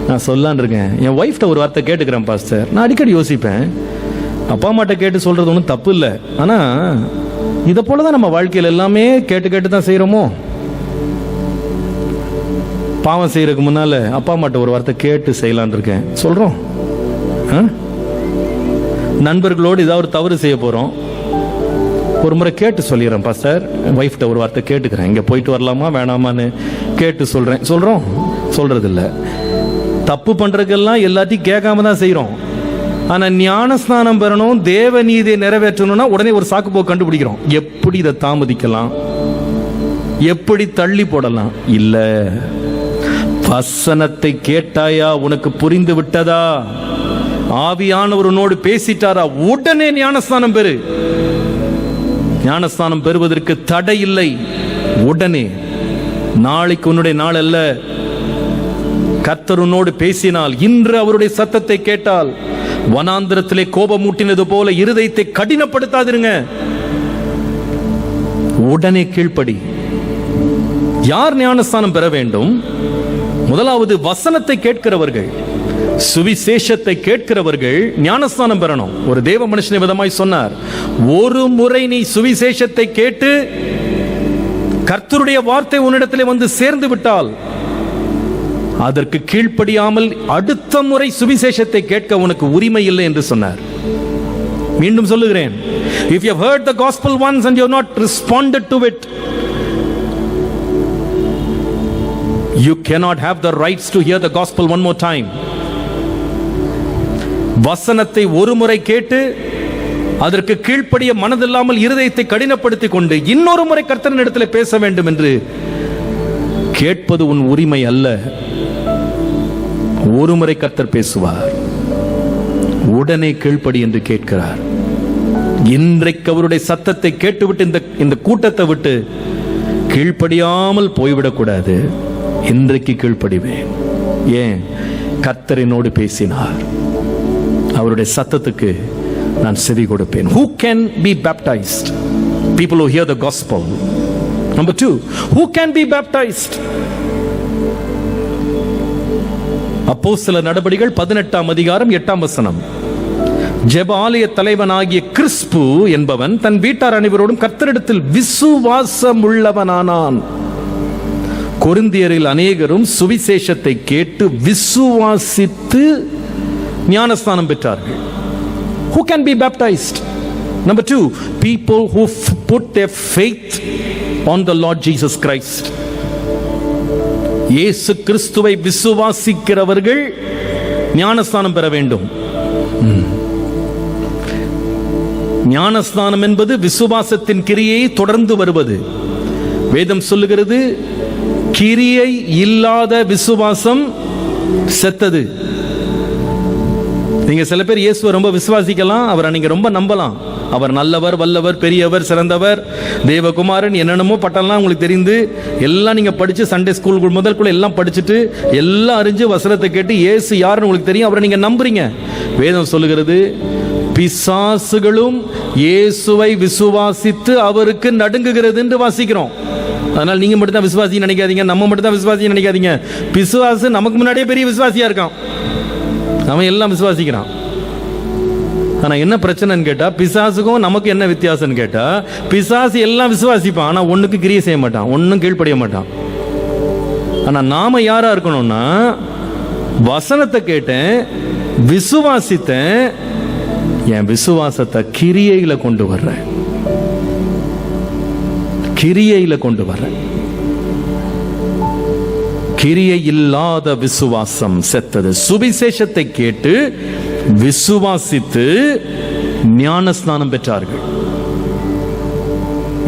நான் சொல்லலான் இருக்கேன், என் ஒய்ஃப்ட்ட ஒரு வார்த்தை கேட்டுக்கிறேன் பாஸ்டர். நான் அடிக்கடி யோசிப்பேன், அப்பா அம்மாட்ட கேட்டு சொல்றது ஒன்றும் தப்பு இல்லை, ஆனா இதை போலதான் நம்ம வாழ்க்கையில் எல்லாமே கேட்டு கேட்டு தான் செய்யறோமோ. பாவம் செய்யறதுக்கு முன்னால அப்பா அம்மாட்ட ஒரு வார்த்தை கேட்டு செய்யலான் இருக்கேன், சொல்றோம். நண்பர்களோடு ஏதாவது ஒரு தவறு செய்ய போறோம், ஒரு முறை கேட்டு சொல்லிடுறேன் பாஸ்டர், ஒய்ஃப்ட்ட ஒரு வார்த்தை கேட்டுக்கிறேன், இங்க போயிட்டு வரலாமா வேணாமான்னு கேட்டு சொல்றேன், சொல்றோம். சொல்றது இல்ல, தப்பு பண்றதுக்கெல்லாம் எல்லாத்தையும் கேட்காம தான் செய்யறோம். ஆனா ஞானஸ்நானம் பெறணும், தேவ நீதியை நிறைவேற்றணும்னா உடனே ஒரு சாக்கு போக்கு கண்டுபிடிக்கிறோம். எப்படி இதை தாமதிக்கலாம், எப்படி தள்ளி போடலாம்? இல்ல, வசனத்தை கேட்டாயா, உனக்கு புரிந்து விட்டதா, ஆவியானவர் உன்னோடு பேசிட்டாரா, உடனே ஞானஸ்நானம் பெறு. ஞானஸ்நானம் பெறுவதற்கு தடை இல்லை, உடனே. நாளைக்கு உன்னுடைய நாள் அல்ல. கர்த்தர் உன்னோடு பேசினால், இன்று அவருடைய சத்தத்தை கேட்டால், வனாந்திரத்திலே கோபம் மூட்டினது போல இருதயத்தை கடினப்படுத்தாதிருங்க, உடனே கீழ்ப்படி. யார் ஞானஸ்நானம் பெற வேண்டும்? முதலாவது வசனத்தை கேட்கிறவர்கள், சுவிசேஷத்தை கேட்கிறவர்கள் ஞானஸ்நானம் பெறணும். ஒரு தேவ மனுஷனை விதமாய் சொன்னார், ஒரு முறை நீ சுவிசேஷத்தை கேட்டு கர்த்தருடைய வார்த்தை உன்னிடத்திலே வந்து சேர்ந்து விட்டால், அதற்கு கீழ்ப்படியாமல் அடுத்த முறை சுவிசேஷத்தை கேட்க உனக்கு உரிமை இல்லை என்று சொன்னார். மீண்டும் சொல்லுகிறேன், if you have heard the gospel once and you have not responded to it, you cannot have the rights to hear the gospel one more time. வசனத்தை ஒரு முறை கேட்டு அதற்கு கீழ்ப்படிய மனதில்லாமல் இருதயத்தை கடினப்படுத்திக் கொண்டு இன்னொரு முறை கர்த்தரின் இடத்தில் பேச வேண்டும் என்று கேட்பது உன் உரிமை அல்ல. ஒரு முறை கர்த்தர் பேசுவார், உடனே கீழ்ப்படி என்று கேட்கிறார். இன்றைக்கு அவருடைய சத்தத்தை கேட்டுவிட்டு இந்த கூட்டத்தை விட்டு கீழ்ப்படியாமல் போய்விடக்கூடாது. இன்றைக்கு கீழ்ப்படிவேன். ஏன்? கர்த்தரினோடு பேசினார், அவருடைய சத்தத்துக்கு நான் செவி கொடுப்பேன். Who can be baptized? People who hear the gospel. Number 2, who can be baptized? அப்போஸ்தலர் நடபடிகள் 18ஆம் அதிகாரம் 8ஆம் வசனம். ஜெப ஆலய தலைவனாகிய கிறிஸ்பு என்பவன் தன் வீட்டார் அனைவரோடும் கர்த்தரிடத்தில் விசுவாசம் உள்ளவனானான். கொரிந்தியரில் அநேகரும் சுவிசேஷத்தை கேட்டு விசுவாசித்து ஞானஸ்நானம் பெற்றார்கள். Who can be baptized? Number 2, people who put their faith on the Lord Jesus Christ. இயேசு கிறிஸ்துவை விசுவாசிக்கிறவர்கள் ஞானஸ்நானம் பெற வேண்டும். ஞானஸ்நானம் என்பது விசுவாசத்தின் கிரியை தொடர்ந்து வருவது. வேதம் சொல்லுகிறது, கிரியை இல்லாத விசுவாசம் செத்தது. நீங்க சில பேர் இயேசுவை ரொம்ப விசுவாசிக்கலாம், அவரை நீங்க ரொம்ப நம்பலாம். அவர் நல்லவர், வல்லவர், பெரியவர், சிறந்தவர், தேவகுமாரன், என்னென்னமோ பட்டம்லாம் உங்களுக்கு தெரிந்து எல்லாம் நீங்க படிச்சு சண்டே ஸ்கூல் முதல் கூட எல்லாம் படிச்சுட்டு எல்லாம் அறிஞ்சு வசனத்தை கேட்டு இயேசு யாருன்னு உங்களுக்கு தெரியும், அவரை நீங்க நம்புறீங்க. வேதம் சொல்லுகிறது, பிசாசுகளும் இயேசுவை விசுவாசித்து அவருக்கு நடுங்குகிறது என்று வாசிக்கிறோம். அதனால் நீங்க மட்டும் தான் விசுவாசி நினைக்காதீங்க, நம்ம மட்டும் தான் விசுவாசி நினைக்காதீங்க. பிசாசு நமக்கு முன்னாடியே பெரிய விசுவாசியா இருக்கான், அவன் எல்லாம் விசுவாசிக்கிறான். ஆனா என்ன பிரச்சனைன்னு கேட்டா, பிசாசுக்கும் நமக்கு என்ன வித்தியாசம்னு கேட்டா, பிசாசு எல்லாம் விசுவாசிப்பான், ஆனா ஒண்ணுக்கு கிரியை செய்ய மாட்டான், ஒன்னும் கீழ்ப்படிய மாட்டான். ஆனா நாம யாரா இருக்கணும்னா, வசனத்தை கேட்டேன், விசுவாசித்தேன், என் விசுவாசத்தை கிரியையில கொண்டு வர்றேன், கிரியையில கொண்டு வர்றேன். கிரியை இல்லாத விசுவாசம் செத்தது. சுவிசேஷத்தை கேட்டு விசுவாசித்து ஞானஸ்நானம் பெற்றார்கள்.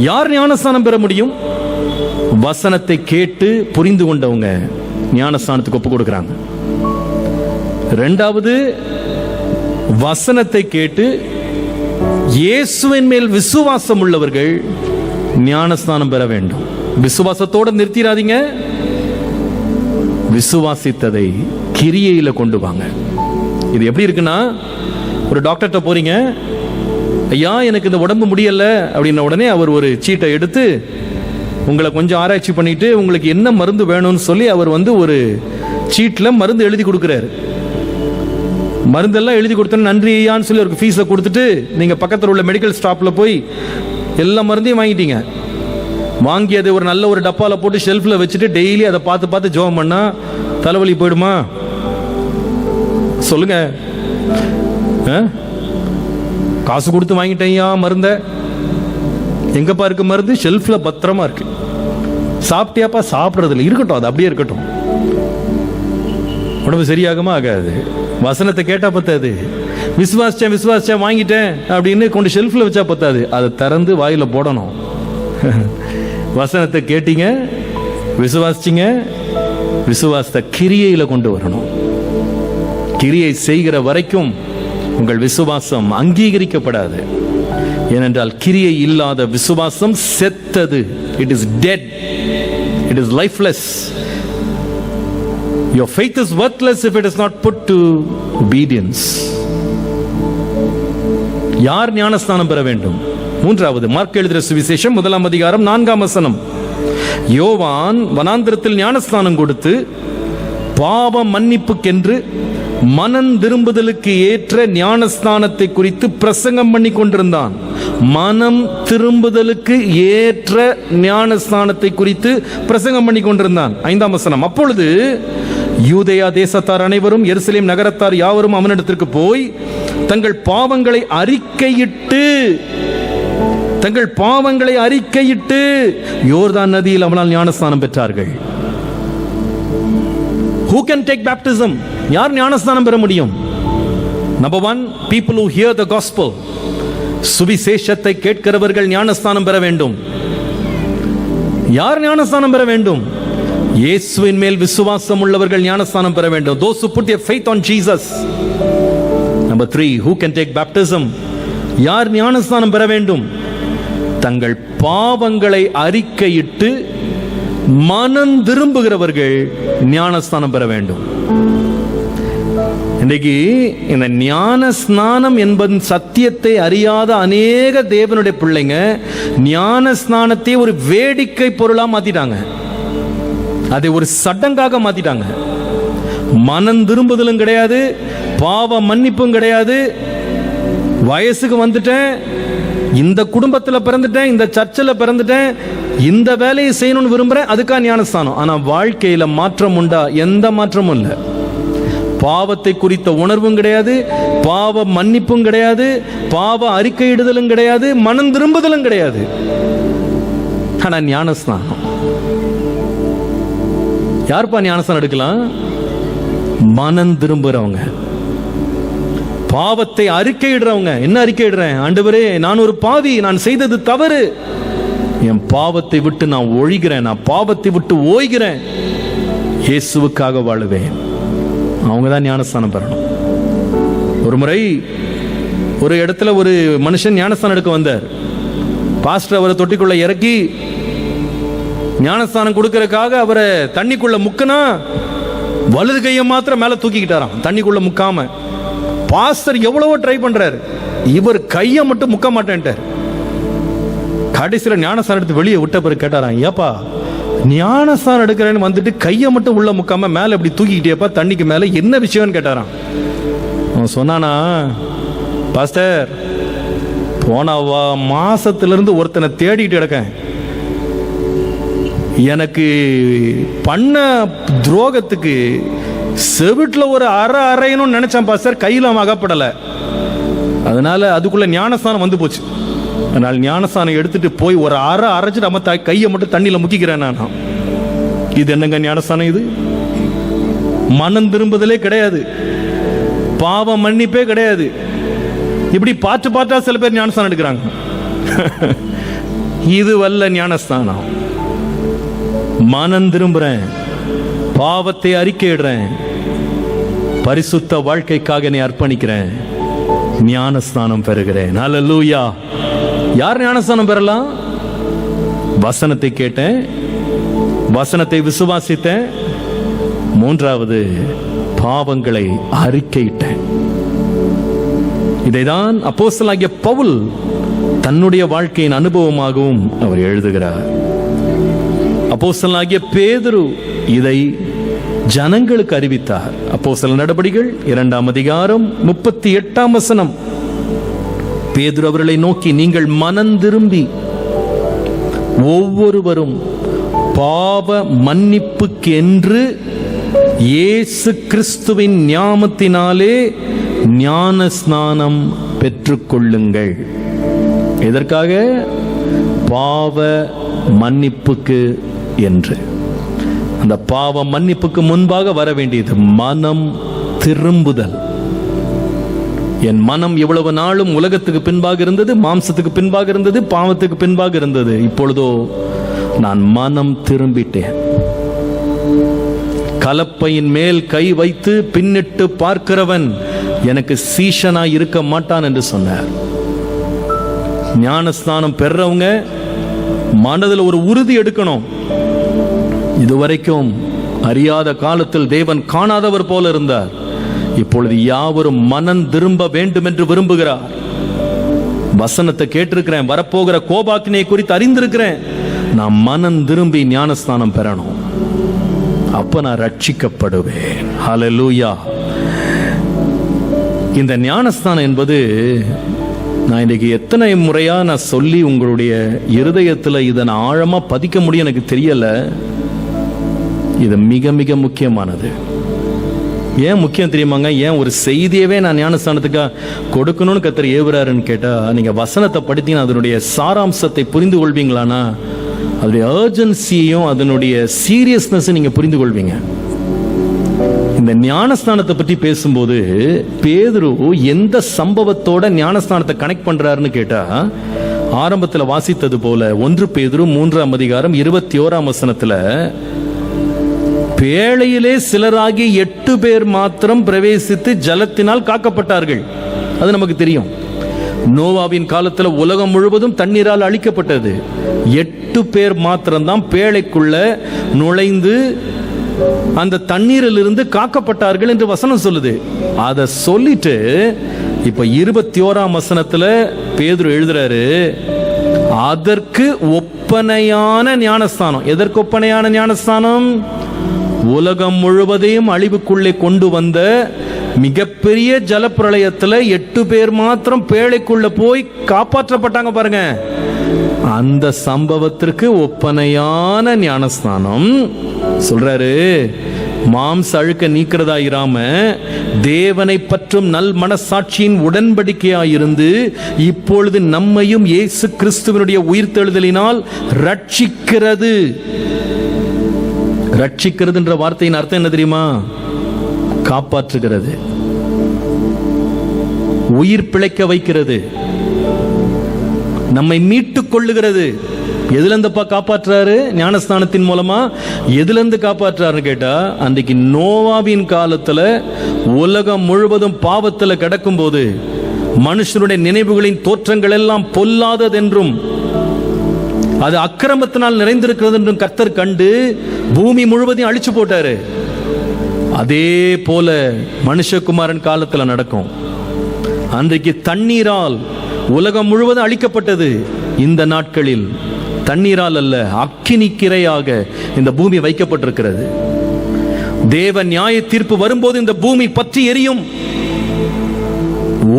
யார் ஞானஸ்நானம் பெற முடியும்? வசனத்தை கேட்டு புரிந்து கொண்டவங்க ஞானஸ்நானத்துக்கு ஒப்பு கொடுக்கிறாங்க. இரண்டாவது, வசனத்தை கேட்டு இயேசுவின் மேல் விசுவாசம் உள்ளவர்கள் ஞானஸ்நானம் பெற வேண்டும். விசுவாசத்தோடு நிறுத்திடாதீங்க, விசுவாசித்ததை கிரியையில கொண்டு வாங்க. இது எப்படி இருக்குன்னா, ஒரு டாக்டர்கிட்ட போறீங்க, ஐயா எனக்கு இந்த உடம்பு முடியல அப்படின்ன உடனே அவர் ஒரு சீட்டை எடுத்து உங்களை கொஞ்சம் ஆராய்ச்சி பண்ணிட்டு உங்களுக்கு என்ன மருந்து வேணும்னு சொல்லி அவர் ஒரு சீட்டில் மருந்து எழுதி கொடுக்குறாரு. மருந்தெல்லாம் எழுதி கொடுத்தோன்னு நன்றி ஐயான்னு சொல்லி அவருக்கு ஃபீஸை கொடுத்துட்டு நீங்க பக்கத்தில் உள்ள மெடிக்கல் ஸ்டாப்ல போய் எல்லா மருந்தையும் வாங்கிட்டீங்க. வாங்கி அதை ஒரு நல்ல ஒரு டப்பால போட்டு ஷெல்ஃபில் வச்சுட்டு டெய்லி அதை பார்த்து பார்த்து ஜெபம் பண்ணா தலைவலி போயிடுமா? சொல்லுங்க. காசு கொடுத்து வாங்கிட்டேயா மருந்த, எங்கப்பா இருக்கு மருந்து? ஷெல்ஃபில் பத்திரமா இருக்கு. சாப்பிட்டியாப்பா? சாப்பிட்றதுல இருக்கட்டும், அது அப்படியே இருக்கட்டும். உடம்பு சரியாகுமா? ஆகாது. வசனத்தை கேட்டா பத்தாது, விசுவாசிச்சேன் வாங்கிட்டேன் அப்படின்னு கொண்டு ஷெல்ஃபில் வச்சா பத்தாது, அதை திறந்து வாயில போடணும். வசனத்தை கேட்டீங்க, விசுவாசிச்சீங்க, விசுவாசத்தை கிரியையில கொண்டு வரணும். கிரியை செய்கிற வரைக்கும் உங்கள் விசுவாசம் அங்கீகரிக்கப்படாது. ஏனென்றால் கிரியை இல்லாத விசுவாசம் செத்தது. It is dead, it is lifeless. Your faith is worthless if it is not put to obedience. யார் ஞானஸ்நானம் பெற வேண்டும்? மூன்றாவது, மார்க் எழுதிய சுவிசேஷம் 1 அதிகாரம் 4 வசனம். யோவான் வனாந்திரத்தில் ஞானஸ்நானம் கொடுத்து பாவ மன்னிப்புக்கென்று மனம் திரும்புதலுக்கு ஏற்ற ஞானஸ்நானத்தை குறித்து பிரசங்கம் பண்ணி கொண்டிருந்தான். மனம் திரும்புதலுக்கு ஏற்ற ஞானஸ்நானத்தை குறித்து பிரசங்கம் பண்ணி கொண்டிருந்தான். 5 வசனம். அப்பொழுது யூதேயா தேசத்தார் அனைவரும் எருசலேம் நகரத்தார் யாவரும் அவனிடத்திற்கு போய் தங்கள் பாவங்களை அறிக்கையிட்டு யோர்தான் நதியில் அவனால் ஞானஸ்நானம் பெற்றார்கள். Who can take baptism? யார் ஞானஸ்நானம் பெற முடியும்? Number 1, people who hear the gospel. சுவிசேஷத்தை கேட்கிறவர்கள் ஞானஸ்நானம் பெற வேண்டும். யார் ஞானஸ்நானம் பெற வேண்டும்? இயேசுவின் மேல் விசுவாசம் உள்ளவர்கள் ஞானஸ்நானம் பெற வேண்டும். Those who put their faith on Jesus. Number 3, who can take baptism? யார் ஞானஸ்நானம் பெற வேண்டும்? தங்கள் பாவங்களை அறிக்கையிட்டு மனம் திரும்புகிறவர்கள் ஞானஸ்நானம் பெற வேண்டும். இன்றைக்கு இந்த ஞான ஸ்நானம் என்பதன் சத்தியத்தை அறியாத அநேக தேவனுடைய பிள்ளைங்க ஞான ஸ்நானத்தை ஒரு வேடிக்கை பொருளா மாத்திட்டாங்க, அதை ஒரு சடங்காக மாத்திட்டாங்க. மனம் திரும்புதலும் கிடையாது, பாவ மன்னிப்பும் கிடையாது. வயசுக்கு வந்துட்டேன், இந்த குடும்பத்தில் பிறந்துட்டேன், இந்த சர்ச்சில் பிறந்துட்டேன், இந்த வேலையை செய்யணும்னு விரும்புறேன், அதுக்காக ஞானஸ்தானம். ஆனா வாழ்க்கையில மாற்றம் உண்டா? எந்த மாற்றமும் இல்லை. பாவத்தை குறித்த உணர்வும் கிடையாது, பாவ மன்னிப்பும் கிடையாது, பாவ அறிக்கையிடுதலும் கிடையாது, மனம் திரும்புதலும் கிடையாது. ஆனா ஞானஸ்நானம் யார்ப்பா ஞானஸ்நானம் எடுக்கலாம்? மனம் திரும்புறவங்க, பாவத்தை அறிக்கையிடுறவங்க. என்ன அறிக்கையிடுறேன்? ஆண்டவரே, நான் ஒரு பாவி, நான் செய்தது தவறு, என் பாவத்தை விட்டு நான் ஒழிகிறேன், நான் பாவத்தை விட்டு ஓய்கிறேன், இயேசுவுக்காக வாழுவேன். அவங்க தான் ஞானஸ்தானம் பெறணும். ஒரு முறை ஒரு இடத்துல ஒரு மனுஷன் ஞானஸ்தானம் எடுக்க வந்தார். பாஸ்டர் அவரை தொட்டிக்குள்ள இறக்கி ஞானஸ்தானம் கொடுக்கறதுக்காக அவரை தண்ணிக்குள்ள முக்கினா வலது கையை மாத்திரம் மேல தூக்கிக்கிட்டாராம், தண்ணிக்குள்ள முக்காம. பாஸ்டர் எவ்வளவோ ட்ரை பண்றாரு, இவர் கையை மட்டும் முக்க மாட்டேன்ட்டார். கடைசியில் ஞானஸ்தானம் எடுத்து வெளியே விட்ட பிறகு கேட்டாராம், ஏப்பா ஞானஸ்தானம் எடுக்கிறேன்னு வந்துட்டு கையை மட்டும் உள்ள முக்காம மேல இப்படி தூக்கிக்கிட்டேப்பா தண்ணிக்கு மேல, என்ன விஷயம்னு கேட்டாராம். அவன் சொன்னானா, பாஸ்டர் போன மாசத்திலிருந்து ஒருத்தனை தேடிட்டு கிடக்கேன், எனக்கு பண்ண துரோகத்துக்கு செவிட்டில் ஒரு அரையணும்னு நினைச்சான் பாஸ்டர், கையில் அகப்படலை, அதனால அதுக்குள்ள ஞானஸ்தானம் வந்து போச்சு. அதனால ஞானஸ்தானம் எடுத்துட்டு போய் ஒரு அரைச்சிட்டு நம்ம கையை மட்டும் தண்ணியில் முக்கிக்கிறேன் நான். இது என்னங்க ஞானஸ்தானம்? இது மனம் திரும்புதலே கிடையாது, பாவ மன்னிப்பே கிடையாது. இப்படி பாட்டா சில பேர் ஞானஸ்தானம் எடுக்கிறாங்க. இது வல்ல ஞானஸ்தானம். மனம் திரும்புறேன், பாவத்தை அறிக்கையிடுறேன், பரிசுத்த வாழ்க்கைக்காக என்னை அர்ப்பணிக்கிறேன், ஞானஸ்தானம் பெறுகிறேன். அல்லேலூயா. யார் ஞானஸ்தானம் பெறலாம்? வசனத்தை கேட்டேன், வசனத்தை விசுவாசித்தேன், மூன்றாவது பாவங்களை அறிக்கையிட்டேன். இதைதான் அப்போஸ்தலனாகிய பவுல் தன்னுடைய வாழ்க்கையின் அனுபவமாகவும் அவர் எழுதுகிறார். அப்போஸ்தலனாகிய பேதுரு இதை ஜனங்களுக்கு அறிவித்தார். அப்போஸ்தலர் நடபடிகள் 2ஆம் அதிகாரம் 38ஆம் வசனம். பேதுரு அவர்களை நோக்கி, நீங்கள் மனம் திரும்பி ஒவ்வொருவரும் பாவ மன்னிப்புக்கு என்று இயேசு கிறிஸ்துவின் நாமத்தினாலே ஞான ஸ்நானம் பெற்றுக்கொள்ளுங்கள். எதற்காக? பாவ மன்னிப்புக்கு என்று. அந்த பாவ மன்னிப்புக்கு முன்பாக வர வேண்டியது மனம் திரும்புதல். என் மனம் இவ்வளவு நாளும் உலகத்துக்கு பின்பாக இருந்தது, மாம்சத்துக்கு பின்பாக இருந்தது, பாவத்துக்கு பின்பாக இருந்தது. இப்பொழுதோ நான் மனம் திரும்பிட்டேன். கலப்பையின் மேல் கை வைத்து பின்னிட்டு பார்க்கிறவன் எனக்கு சீஷனாய் இருக்க மாட்டான் என்று சொன்னார். ஞானஸ்நானம் பெறவங்க மனதில் ஒரு உறுதி எடுக்கணும். இதுவரைக்கும் அறியாத காலத்தில் தேவன் காணாதவர் போல இருந்தார், இப்பொழுது யாவரும் மனம் திரும்ப வேண்டும் என்று விரும்புகிறார். வசனத்தை கேட்டிருக்கிறேன், வரப்போகிற கோபாக்கினை குறித்து அறிந்திருக்கிறேன், நான் மனம் திரும்பி ஞானஸ்நானம் பெறணும், அப்ப நான் ரட்சிக்கப்படுவேன். ஹல்லேலூயா. இந்த ஞானஸ்நானம் என்பது நான் இன்னைக்கு எத்தனை முறையா நான் சொல்லி உங்களுடைய இருதயத்தில் இதை நான் ஆழமா பதிக்க முடியும் எனக்கு தெரியல. இது மிக மிக முக்கியமானது. ஏன் முக்கியம் தெரியுமாங்க? ஏன் ஒரு செய்தியவே நான் ஞானஸ்தானத்துக்காக கொடுக்கணும்னு கர்த்தர் ஏவுறாருன்னு கேட்டா, நீங்க வசனத்தை படித்தீங்கன்னா அதனுடைய சாராம்சத்தை புரிந்து கொள்வீங்களானா, அதனுடைய அர்ஜென்சியையும் அதனுடைய சீரியஸ்னஸ் நீங்க புரிந்து கொள்வீங்க. இந்த ஞானஸ்தானத்தை பற்றி பேசும்போது பேதுரு எந்த சம்பவத்தோட ஞானஸ்தானத்தை கனெக்ட் பண்றாருன்னு கேட்டா, ஆரம்பத்தில் வாசித்தது போல 1 பேதுரு 3ஆம் அதிகாரம் 21ஆம் வசனத்துல, பேழையிலே சிலராகி 8 பேர் மாத்திரம் பிரவேசித்து ஜலத்தினால் காக்கப்பட்டார்கள். அது நமக்கு தெரியும். நோவாவின் காலத்தில் உலகம் முழுவதும் தண்ணீரால் அழிக்கப்பட்டது. 8 பேர் மாத்திரம்தான் பேழைக்குள்ள நுழைந்து அந்த தண்ணீரில் இருந்து காக்கப்பட்டார்கள் என்று வசனம் சொல்லுது. அதை சொல்லிட்டு இப்ப 21ஆம் வசனத்துல பேதுரு எழுதுறாரு, அதற்கு ஒப்பனையான ஞானஸ்தானம். எதற்கு ஒப்பனையான ஞானஸ்தானம்? உலகம் முழுவதையும் அழிவுக்குள்ளே கொண்டு வந்த மிகப்பெரிய ஜலப்பிரளயத்துல 8 பேர் மாத்திரம் பேழைக்குள்ள போய் காப்பாற்றப்பட்டாங்க பாருங்க. அந்த சம்பவத்திற்கு ஒப்பனையான ஞானஸ்தானம் சொல்றாரு. மாம்ச அழுக்க நீக்கிறதா இராம தேவனை பற்றும் நல் மனசாட்சியின் உடன்படிக்கையாயிருந்து இப்பொழுது நம்மையும் இயேசு கிறிஸ்துவினுடைய உயிர்த்தெழுதலினால் ரட்சிக்கிறது. ரட்சிக்கிறதுன்ற வார்த்தையின் அர்த்தம் என்ன தெரியுமா? காப்பாற்றுகிறது, உயிர் பிழைக்க வைக்கிறது, நம்மை மீட்டுக் கொள்ளுகிறது. எதுல இருந்துப்பா காப்பாற்றுறாரு? ஞானஸ்நானத்தின் மூலமா. எதுல இருந்து காப்பாற்றுறாருன்னு கேட்டா, அன்றைக்கு நோவாவின் காலத்துல உலகம் முழுவதும் பாவத்துல கிடக்கும் போது மனுஷனுடைய நினைவுகளின் தோற்றங்கள் எல்லாம் பொல்லாததென்றும் அது அக்கிரமத்தினால் நிறைந்திருக்கிறது என்றும் கர்த்தர் கண்டு பூமி முழுவதையும் அழிச்சு போட்டாரு. அதே போல மனுஷகுமாரன் காலத்துல நடக்கும். அன்றைக்கு தண்ணீரால் உலகம் முழுவதும் அழிக்கப்பட்டது. இந்த நாட்களில் தண்ணீரால் அல்ல, அக்கினிக்கிரையாக இந்த பூமி வைக்கப்பட்டிருக்கிறது. தேவ நியாய தீர்ப்பு வரும்போது இந்த பூமி பற்றி எரியும்.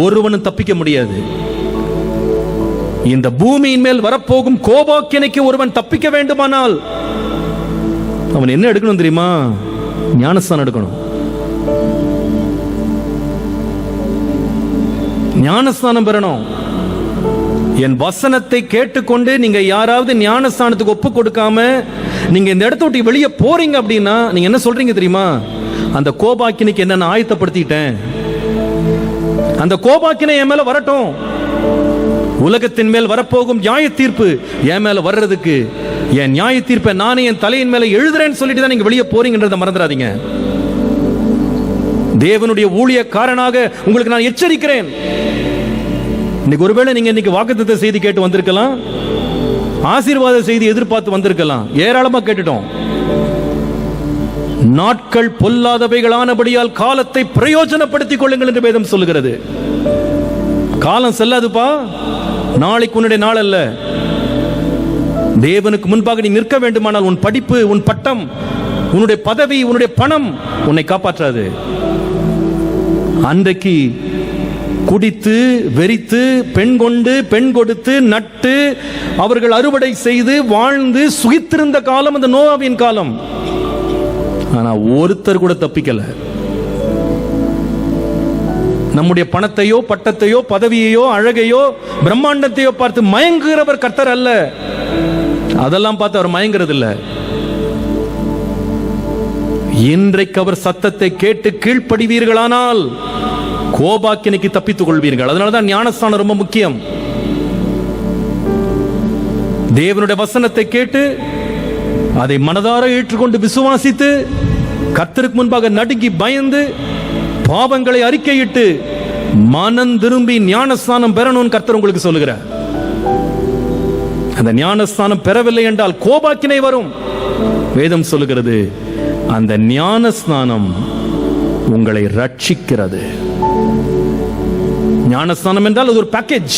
ஒருவனும் தப்பிக்க முடியாது. இந்த பூமியின் மேல் வரப்போகும் கோபாக்கினைக்கு ஒருவன் தப்பிக்க வேண்டுமானால் அவன் என்ன எடுக்கணும் தெரியுமா? ஞானஸ்நானம் எடுக்கணும். ஞானஸ்நானம் பெறணும். என் வசனத்தை கேட்டுக்கொண்டு நீங்க யாராவது ஞானஸ்நானத்துக்கு ஒப்பு கொடுக்காம நீங்க இந்த இடத்த விட்டு வெளியே போறீங்க அப்படின்னா நீங்க என்ன சொல்றீங்க தெரியுமா? அந்த கோபாக்கினைக்கு என்ன நான் ஆயத்தப்படுத்திட்டேன், அந்த கோபாக்கினை என் மேல வரட்டும். உலகத்தின் மேல் வரப்போகும் நியாய தீர்ப்பு என் மேல வர்றதுக்கு என் நியாய தீர்ப்பை நானே என் தலையின் மேல எழுதுறேன்னு சொல்லிட்டு தான் நீங்க வெளியே போறீங்கன்றத மறந்துடாதீங்க. தேவனுடைய ஊழியக்காரனாக உங்களுக்கு நான் எச்சரிக்கிறேன். இன்னைக்கு ஒருவேளை நீங்க இன்னைக்கு வாக்குத்தத்த செய்தி கேட்டு வந்திருக்கலாம், ஆசீர்வாத செய்தி எதிர்பார்த்து வந்திருக்கலாம், ஏராளமா கேட்டுட்டோம். நாட்கள் பொல்லாதவைகளானபடியால் காலத்தை பிரயோஜனப்படுத்திக் கொள்ளுங்கள் என்று வேதம் சொல்லுகிறது. காலம் செல்லாதுப்பா, நாளைக்கு உன்னுடைய நாள் அல்ல. தேவனுக்கு முன்பாக நீ நிற்க வேண்டுமானால் உன் படிப்பு, உன் பட்டம், உன்னுடைய பதவி, உன்னுடைய பணம் உன்னை காப்பாற்றாது. அன்றைக்கு குடித்து வெறித்து பெண் கொண்டு பெண் கொடுத்து நட்டு அவர்கள் அறுவடை செய்து வாழ்ந்து சுகித்திருந்த காலம் அந்த நோவாவின் காலம். ஆனா ஒருத்தர் கூட தப்பிக்கல. நம்முடைய பணத்தையோ பட்டத்தையோ பதவியையோ அழகையோ பிரம்மாண்டத்தையோ பார்த்து மயங்குகிறவர் கர்த்தர் அல்ல. அதெல்லாம் பார்த்து அவர் மயங்கிறது இல்ல. இன்றைக்கு அவர் சத்தத்தை கேட்டு கீழ்ப்படிவீர்களானால் கோபாக்கினைக்கு தப்பித்துக் கொள்வீர்கள். அதனாலதான் ஞானஸ்நானம் ரொம்ப முக்கியம். தேவனுடைய வசனத்தை கேட்டு அதை மனதார ஏற்றுக்கொண்டு விசுவாசித்து கர்த்தருக்கு முன்பாக நடுங்கி பயந்து பாவங்களை அறிக்கையிட்டு மனம் திரும்பி ஞானஸ்நானம் பெறணும்னு கர்த்தர் உங்களுக்கு சொல்லுகிறார். அந்த ஞானஸ்நானம் பெறவில்லை என்றால் கோபாக்கினை வரும். வேதம் சொல்லுகிறது அந்த ஞானஸ்நானம் உங்களை ரட்சிக்கிறது. ஞானஸ்நானம் என்றால் அது ஒரு பேக்கேஜ்.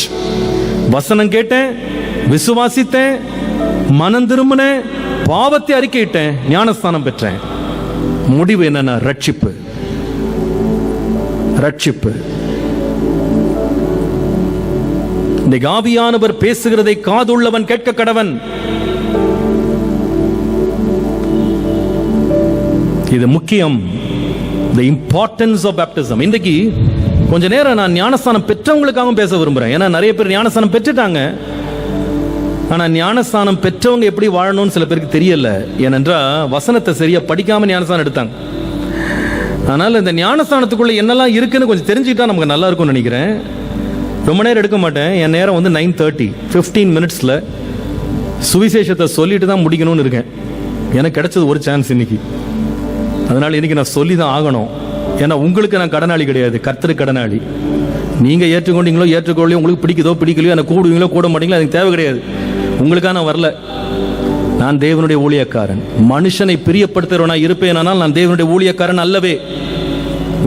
வசனம் கேட்டேன், விசுவாசித்தேன், மனம் திரும்பினேன், பாவத்தை அறிக்கையிட்டேன், ஞானஸ்நானம் பெற்றேன். முடிவு என்னன்னா ரட்சிப்பு. ரட்சிப்பு. இந்த ஆவியானவர் பேசுகிறதை காதுள்ளவன் கேட்க கடவன். இது முக்கியம். The importance of baptism. இன்றைக்கு கொஞ்ச நேரம் நான் ஞானஸ்தானம் பெற்றவங்களுக்காகவும் பேச விரும்புறேன். ஏன்னா நிறைய பேர் ஞானஸ்தானம் பெற்றுட்டாங்க. ஆனா ஞானஸ்தானம் பெற்றவங்க எப்படி வாழணும்னு சில பேருக்கு தெரியல. ஏனென்றால் வசனத்தை சரியா படிக்காம ஞானஸ்தானம் எடுத்தாங்க. அதனால இந்த ஞானஸ்தானத்துக்குள்ள என்னெல்லாம் இருக்குன்னு கொஞ்சம் தெரிஞ்சுக்கிட்டா நமக்கு நல்லா இருக்கும்னு நினைக்கிறேன். ரொம்ப நேரம் எடுக்க மாட்டேன். என் நேரம் 9:30, 15 மினிட்ஸ்ல சுவிசேஷத்தை சொல்லிட்டு தான் முடிக்கணும்னு இருக்கேன். எனக்கு கிடைச்சது ஒரு சான்ஸ் இன்னைக்கு. அதனால இன்னைக்கு நான் சொல்லி தான் ஆகணும். ஏன்னா உங்களுக்கு நான் கடனாளி கிடையாது, கர்த்தருக்கு கடனாளி. நீங்க ஏற்றுக்கொண்டீங்களோ ஏற்றுக்கொள்ளையோ, உங்களுக்கு பிடிக்குதோ பிடிக்கலையோ, எனக்கு கூடுவீங்களோ கூட மாட்டீங்களோ, எனக்கு தேவை கிடையாது. உங்களுக்காக நான் வரல. நான் தேவனுடைய ஊழியக்காரன். மனுஷனை பிரியப்படுத்துறவனா இருப்பேனால் நான் தேவனுடைய ஊழியக்காரன் அல்லவே.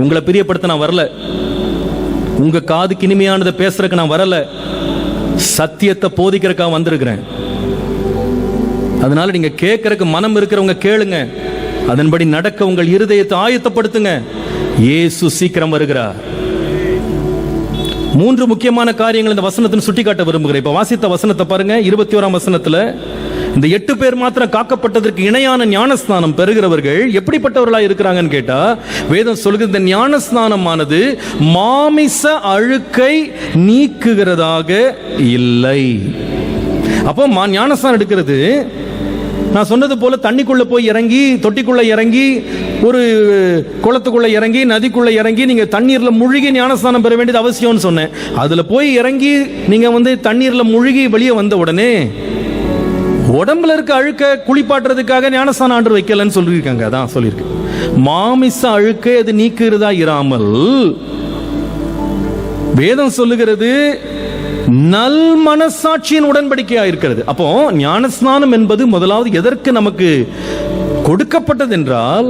உங்களை பிரியப்படுத்த நான் வரல. உங்க காதுக்கு இனிமையானதை பேசுறதுக்கு நான் வரல. சத்தியத்தை போதிக்கிறதுக்காக வந்திருக்கிறேன். அதனால நீங்க கேட்கறதுக்கு மனம் இருக்கிறவங்க கேளுங்க. அதன்படி நடக்க உங்கள் இருதயத்தை ஆயத்தப்படுத்துங்க. இயேசு சீக்கிரம் வருகிறார். 3 முக்கியமான காரியங்கள் இந்த வசனத்தின் சுட்டிக்காட்ட விரும்புகிறேன். இப்ப வாசித்த வசனத்தை பாருங்க. 21ஆம் வசனத்துல இந்த 8 பேர் மாத்திரம் காக்கப்பட்டதற்கு இணையான ஞானஸ்நானம் பெறுகிறவர்கள் எப்படிப்பட்டவர்களா இருக்கிறாங்கன்னு கேட்டா, வேதம் சொல்கிறது இந்த ஞானஸ்நானமானது மாமிச அழுக்கை நீக்குகிறதாக இல்லை. அப்போ ஞானஸ்நானம் எடுக்கிறது நான் சொன்னது போல தண்ணிக்குள்ள போய் இறங்கி, தொட்டிக்குள்ள இறங்கி, ஒரு குளத்துக்குள்ள இறங்கி, நதிக்குள்ள இறங்கி நீங்க தண்ணீர்ல முழுகி ஞானஸ்நானம் பெற வேண்டியது அவசியம்னு சொன்னேன். அதுல போய் இறங்கி நீங்க தண்ணீர்ல முழுகி வெளியே வந்த உடனே உடம்புல இருக்க அழுக்க குளிப்பாட்டுறதுக்காக ஞானஸ்தானம் ஆண்டவர் வைக்கலன்னு சொல்லியிருக்காங்க. அதான் சொல்லியிருக்கு. மாமிச அழுக்கை அது நீக்குறதா இராமல் வேதம் சொல்லுகிறது நல் மனசாட்சியின் உடன்படிக்கையா இருக்கிறது. அப்போ ஞானஸ்நானம் என்பது முதலாவது எதற்கு நமக்கு கொடுக்கப்பட்டது என்றால்,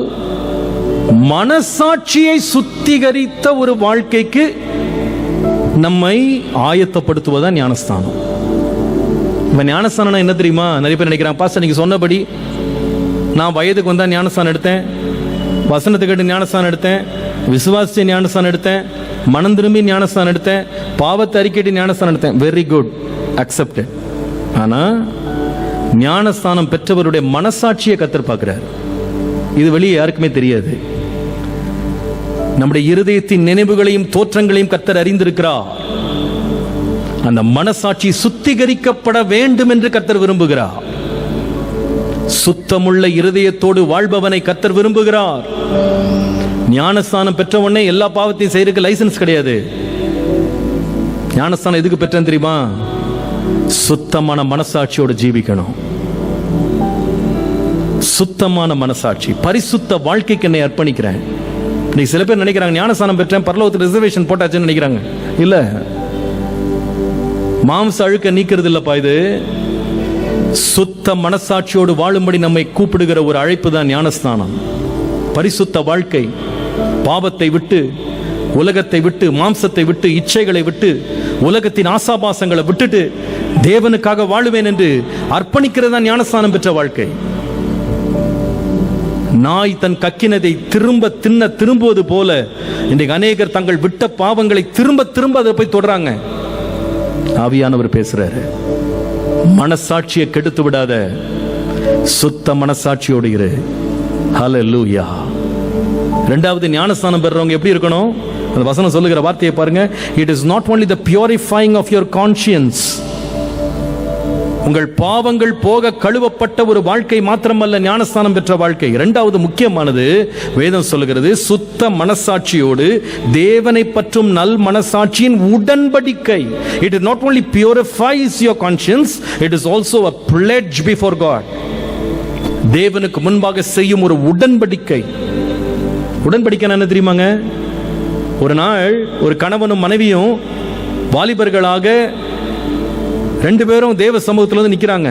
மனசாட்சியை சுத்திகரித்த ஒரு வாழ்க்கைக்கு நம்மை ஆயத்தப்படுத்துவதுதான் ஞானஸ்தானம். ஞானஸ்தானம் என்ன தெரியுமா? நிறைய பேர் நினைக்கிறாங்க, பாஸ்டர் நீங்க சொன்னபடி நான் வயதுக்கு வந்தா ஞானஸ்தானம் எடுத்தேன், வசனத்தை கேட்டு ஞானஸ்தானம் எடுத்தேன், விசுவாசிச்ச ஞானஸ்தானம் எடுத்தேன், மனம் திரும்பி ஞானஸ்தானம் எடுத்தேன், பாவத்தை அறிக்கையிட்டு ஞானஸ்தானம் எடுத்தேன். Very good, accepted. ஆனா ஞானஸ்தானம் பெற்றவருடைய மனசாட்சியை கர்த்தர் பார்க்கிறார். இது வெளியே யாருக்குமே தெரியாது. நம்முடைய இருதயத்தின் நினைவுகளையும் தோற்றங்களையும் கர்த்தர் அறிந்திருக்கிறார். அந்த மனசாட்சி சுத்திகரிக்கப்பட வேண்டும் என்று கர்த்தர் விரும்புகிறார். சுத்தமுள்ள இருதயத்தோடு வாழ்பவனை கர்த்தர் விரும்புகிறார். ஞானஸ்தானம் பெற்ற உடனே எல்லா பாவத்தையும் செய்யறதுக்கு லைசன்ஸ் கிடையாது. ஞானஸ்தானம் எதுக்கு பெற்றேன் தெரியுமா? சுத்தமான மனசாட்சியோடு ஜீவிக்கணும். சுத்தமான மனசாட்சி, பரிசுத்த வாழ்க்கைக்கு என்னை அர்ப்பணிக்கிறேன். இன்னைக்கு சில பேர் நினைக்கிறாங்க ஞானஸ்தானம் பெற்றேன் பரலோகத்தில் ரிசர்வேஷன் போட்டாச்சுன்னு நினைக்கிறாங்க. இல்ல, மாம்ச அழுக்க நீக்கிறது இல்லப்பா. இது சுத்த மனசாட்சியோடு வாழும்படி நம்மை கூப்பிடுகிற ஒரு அழைப்பு தான் ஞானஸ்தானம். பரிசுத்த வாழ்க்கை, பாவத்தை விட்டு, உலகத்தை விட்டு, மாம்சத்தை விட்டு, இச்சைகளை விட்டு, உலகத்தின் ஆசாபாசங்களை விட்டுட்டு தேவனுக்காக வாழுவேன் என்று அர்ப்பணிக்கிறதா ஞானஸ்தானம் பெற்ற வாழ்க்கை. நாய் தன் கக்கினதை திரும்ப தின்ன திரும்புவது போல இன்றைக்கு அநேகர் தங்கள் விட்ட பாவங்களை திரும்ப திரும்ப அதை போய் தொடராங்க. ஆவியானவர் பேசுறாரு, மனசாட்சியை கெடுத்து விடாத, சுத்த மனசாட்சியோடு இரு. ஹல்லேலூயா. இரண்டாவது, ஞானஸ்தானம் பெறறவங்க எப்படி இருக்கணும்? அந்த வசனம் சொல்லுகிற வார்த்தையை பாருங்க. It is not only the purifying of your conscience. உங்கள் பாவங்கள் போக கழுவப்பட்ட ஒரு வாழ்க்கை மாத்திரமல்ல ஞானஸ்தானம் பெற்ற வாழ்க்கை. இரண்டாவது முக்கியமானது, வேதம் சொல்லுகிறது சுத்த மனசாட்சியோடு தேவனை பற்றும் நல் மனசாட்சியின் உடன்படிக்கை. It not only purifies your conscience, it is also a pledge before God. தேவனுக்கு முன்பாக செய்யும் ஒரு உடன்படிக்கை. உடன்படிக்கை என்ன தெரியுமாங்க? ஒரு நாள் ஒரு கணவனும் மனைவியும் வாலிபர்களாக ரெண்டு பேரும் தேவ சமூகத்தில் வந்து நிற்கிறாங்க.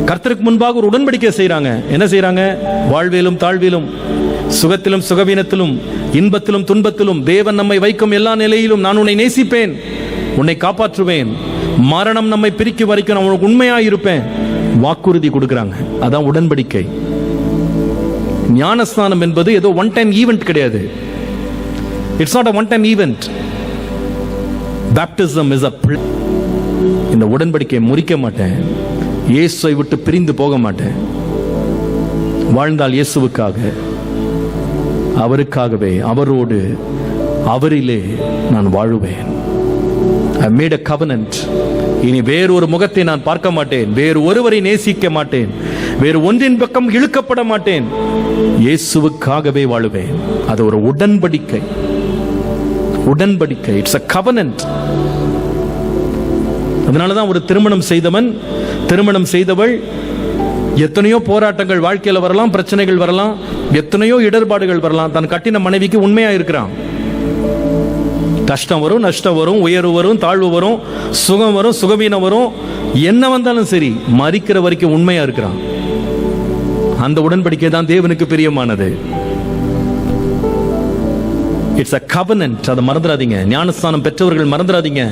கர்த்தருக்கு முன்பாக ஒரு உடன்படிக்கை செய்யறாங்க. என்ன செய்யறாங்க? வாழ்விலும் தாழ்விலும், சுகத்திலும் சுகவீனத்திலும், இன்பத்திலும் துன்பத்திலும், தேவன் நம்மை வைக்கும் எல்லா நிலையிலும் நான் உன்னை நேசிப்பேன், உன்னை காப்பாற்றுவேன், மரணம் நம்மை பிரிக்கும் வரைக்கும் நான் உனக்கு உண்மையாயிருப்பேன் வாக்குறுதி கொடுக்கிறாங்க. அதான் உடன்படிக்கை. ஞானஸ்நானம் என்பது ஏதோ ஒன் டைம் ஈவென்ட் கிடையாது. It's not a one time event. Baptism is a இந்த உடன்படிக்கையை முறிக்க மாட்டேன், இயேசுவை விட்டு பிரிந்து போக மாட்டேன். வாழ்ந்தால் இயேசுவுக்காக, அவருக்காகவே, அவரோடு, அவரிலே நான் வாழுவேன். I made a covenant. இனி வேறொரு முகத்தை நான் பார்க்க மாட்டேன், வேறு ஒருவரை நேசிக்க மாட்டேன், வேறு ஒன்றின் பக்கம் இழுக்கப்பட மாட்டேன், இயேசுவுக்காகவே வாழுவேன். அது ஒரு உடன்படிக்கை. உடன்படிக்கை, இட்ஸ் a covenant. அதனாலதான் ஒரு திருமணம் செய்தவன், திருமணம் செய்தவள், எத்தனையோ போராட்டங்கள் வாழ்க்கையில் வரலாம், பிரச்சனைகள் வரலாம், எத்தனையோ இடர்பாடுகள் வரலாம், தன் கட்டின மனைவிக்கு உண்மையா இருக்கிறான். கஷ்டம் வரும், நஷ்டம் வரும், உயர்வு வரும், தாழ்வு வரும், சுகம் வரும், சுகவீனம் வரும், என்ன வந்தாலும் சரி மரிக்கிற வரைக்கும் உண்மையா இருக்கிறான். அந்த உடன்படிக்கை தான் தேவனுக்கு பிரியமானது. It's a covenant. அதை மறந்துடாதீங்க. ஞானஸ்தானம் பெற்றவர்கள் மறந்துடாதீங்க.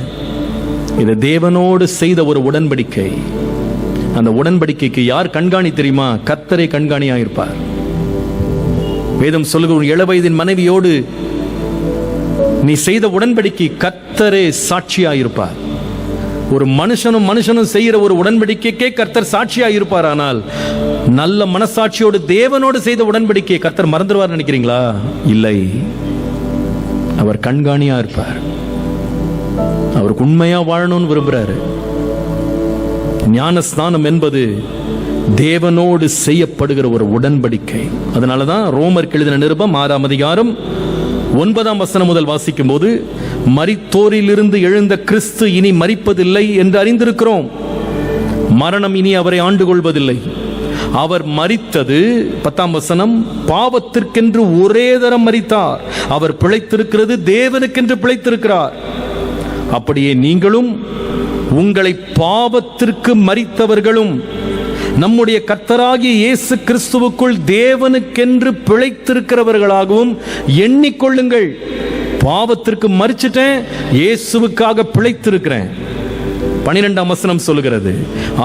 இது தேவனோடு செய்த ஒரு உடன்படிக்கை. அந்த உடன்படிக்கைக்கு யார் கண்காணி தெரியுமா? கர்த்தரே கண்காணியா இருப்பார். வேதம் சொல்லுகிற இளவயதின் மனைவியோடு நீ செய்த உடன்படிக்கை கர்த்தரே சாட்சியா இருப்பார். ஒரு மனுஷனும் செய்கிற ஒரு உடன்படிக்கைக்கே கர்த்தர் சாட்சியா இருப்பார். ஆனால் நல்ல மனசாட்சியோடு தேவனோடு செய்த உடன்படிக்கையை கர்த்தர் மறந்துடுவார் நினைக்கிறீங்களா? இல்லை, அவர் கண்காணியா இருப்பார். அவருக்கு உண்மையா வாழணும்னு விரும்புறாரு. ஞானஸ்நானம் என்பது தேவனோடு செய்யப்படுகிற ஒரு உடன்படிக்கை. அதனாலதான் ரோமருக்கு எழுதின நிருபம் 6ஆம் அதிகாரம் 9ஆம் வசனம் முதல் வாசிக்கும் போது, மரித்தோரிலிருந்து எழுந்த கிறிஸ்து இனி மரிப்பதில்லை என்று அறிந்திருக்கிறோம். மரணம் இனி அவரை ஆண்டு கொள்வதில்லை. அவர் மரித்தது 10ஆம் வசனம், பாவத்திற்கென்று ஒரே தரம் மரித்தார். அவர் பிழைத்திருக்கிறது தேவனுக்கென்று பிழைத்திருக்கிறார். அப்படியே நீங்களும் உங்களை பாவத்திற்கு மரித்தவர்களும் நம்முடைய கர்த்தராகிய இயேசு கிறிஸ்துவுக்குள் தேவனுக்கென்று பிழைத்திருக்கிறவர்களாகவும் எண்ணிக்கொள்ளுங்கள். பாவத்திற்கு மரிச்சிட்டேன், இயேசுவுக்காக பிழைத்திருக்கிறேன். 12ஆம் வசனம் சொல்லுகிறது,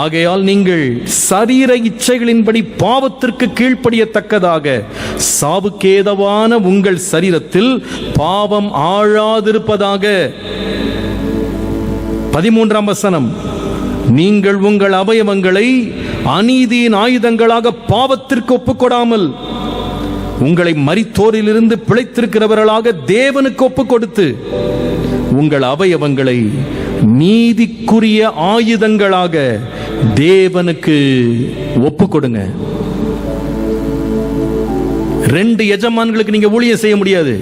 ஆகையால் நீங்கள் சரீர இச்சைகளின்படி பாவத்திற்கு கீழ்ப்படியத்தக்கதாக சாவுக்கேதவான உங்கள் சரீரத்தில் பாவம் ஆழாதிருப்பதாக. 13ஆம் வசனம், நீங்கள் உங்கள் அவயவங்களை அநீதியின் ஆயுதங்களாக பாவத்திற்கு ஒப்புக்கொடாமல் உங்களை மரித்தோரிலிருந்து பிழைத்திருக்கிறவர்களாக தேவனுக்கு ஒப்புக் கொடுத்து உங்கள் அவயவங்களை நீதிக்குரிய ஆயுதங்களாக தேவனுக்கு ஒப்புக் கொடுங்க. 2 எஜமான்களுக்கு நீங்க ஊழியம் செய்ய முடியாது.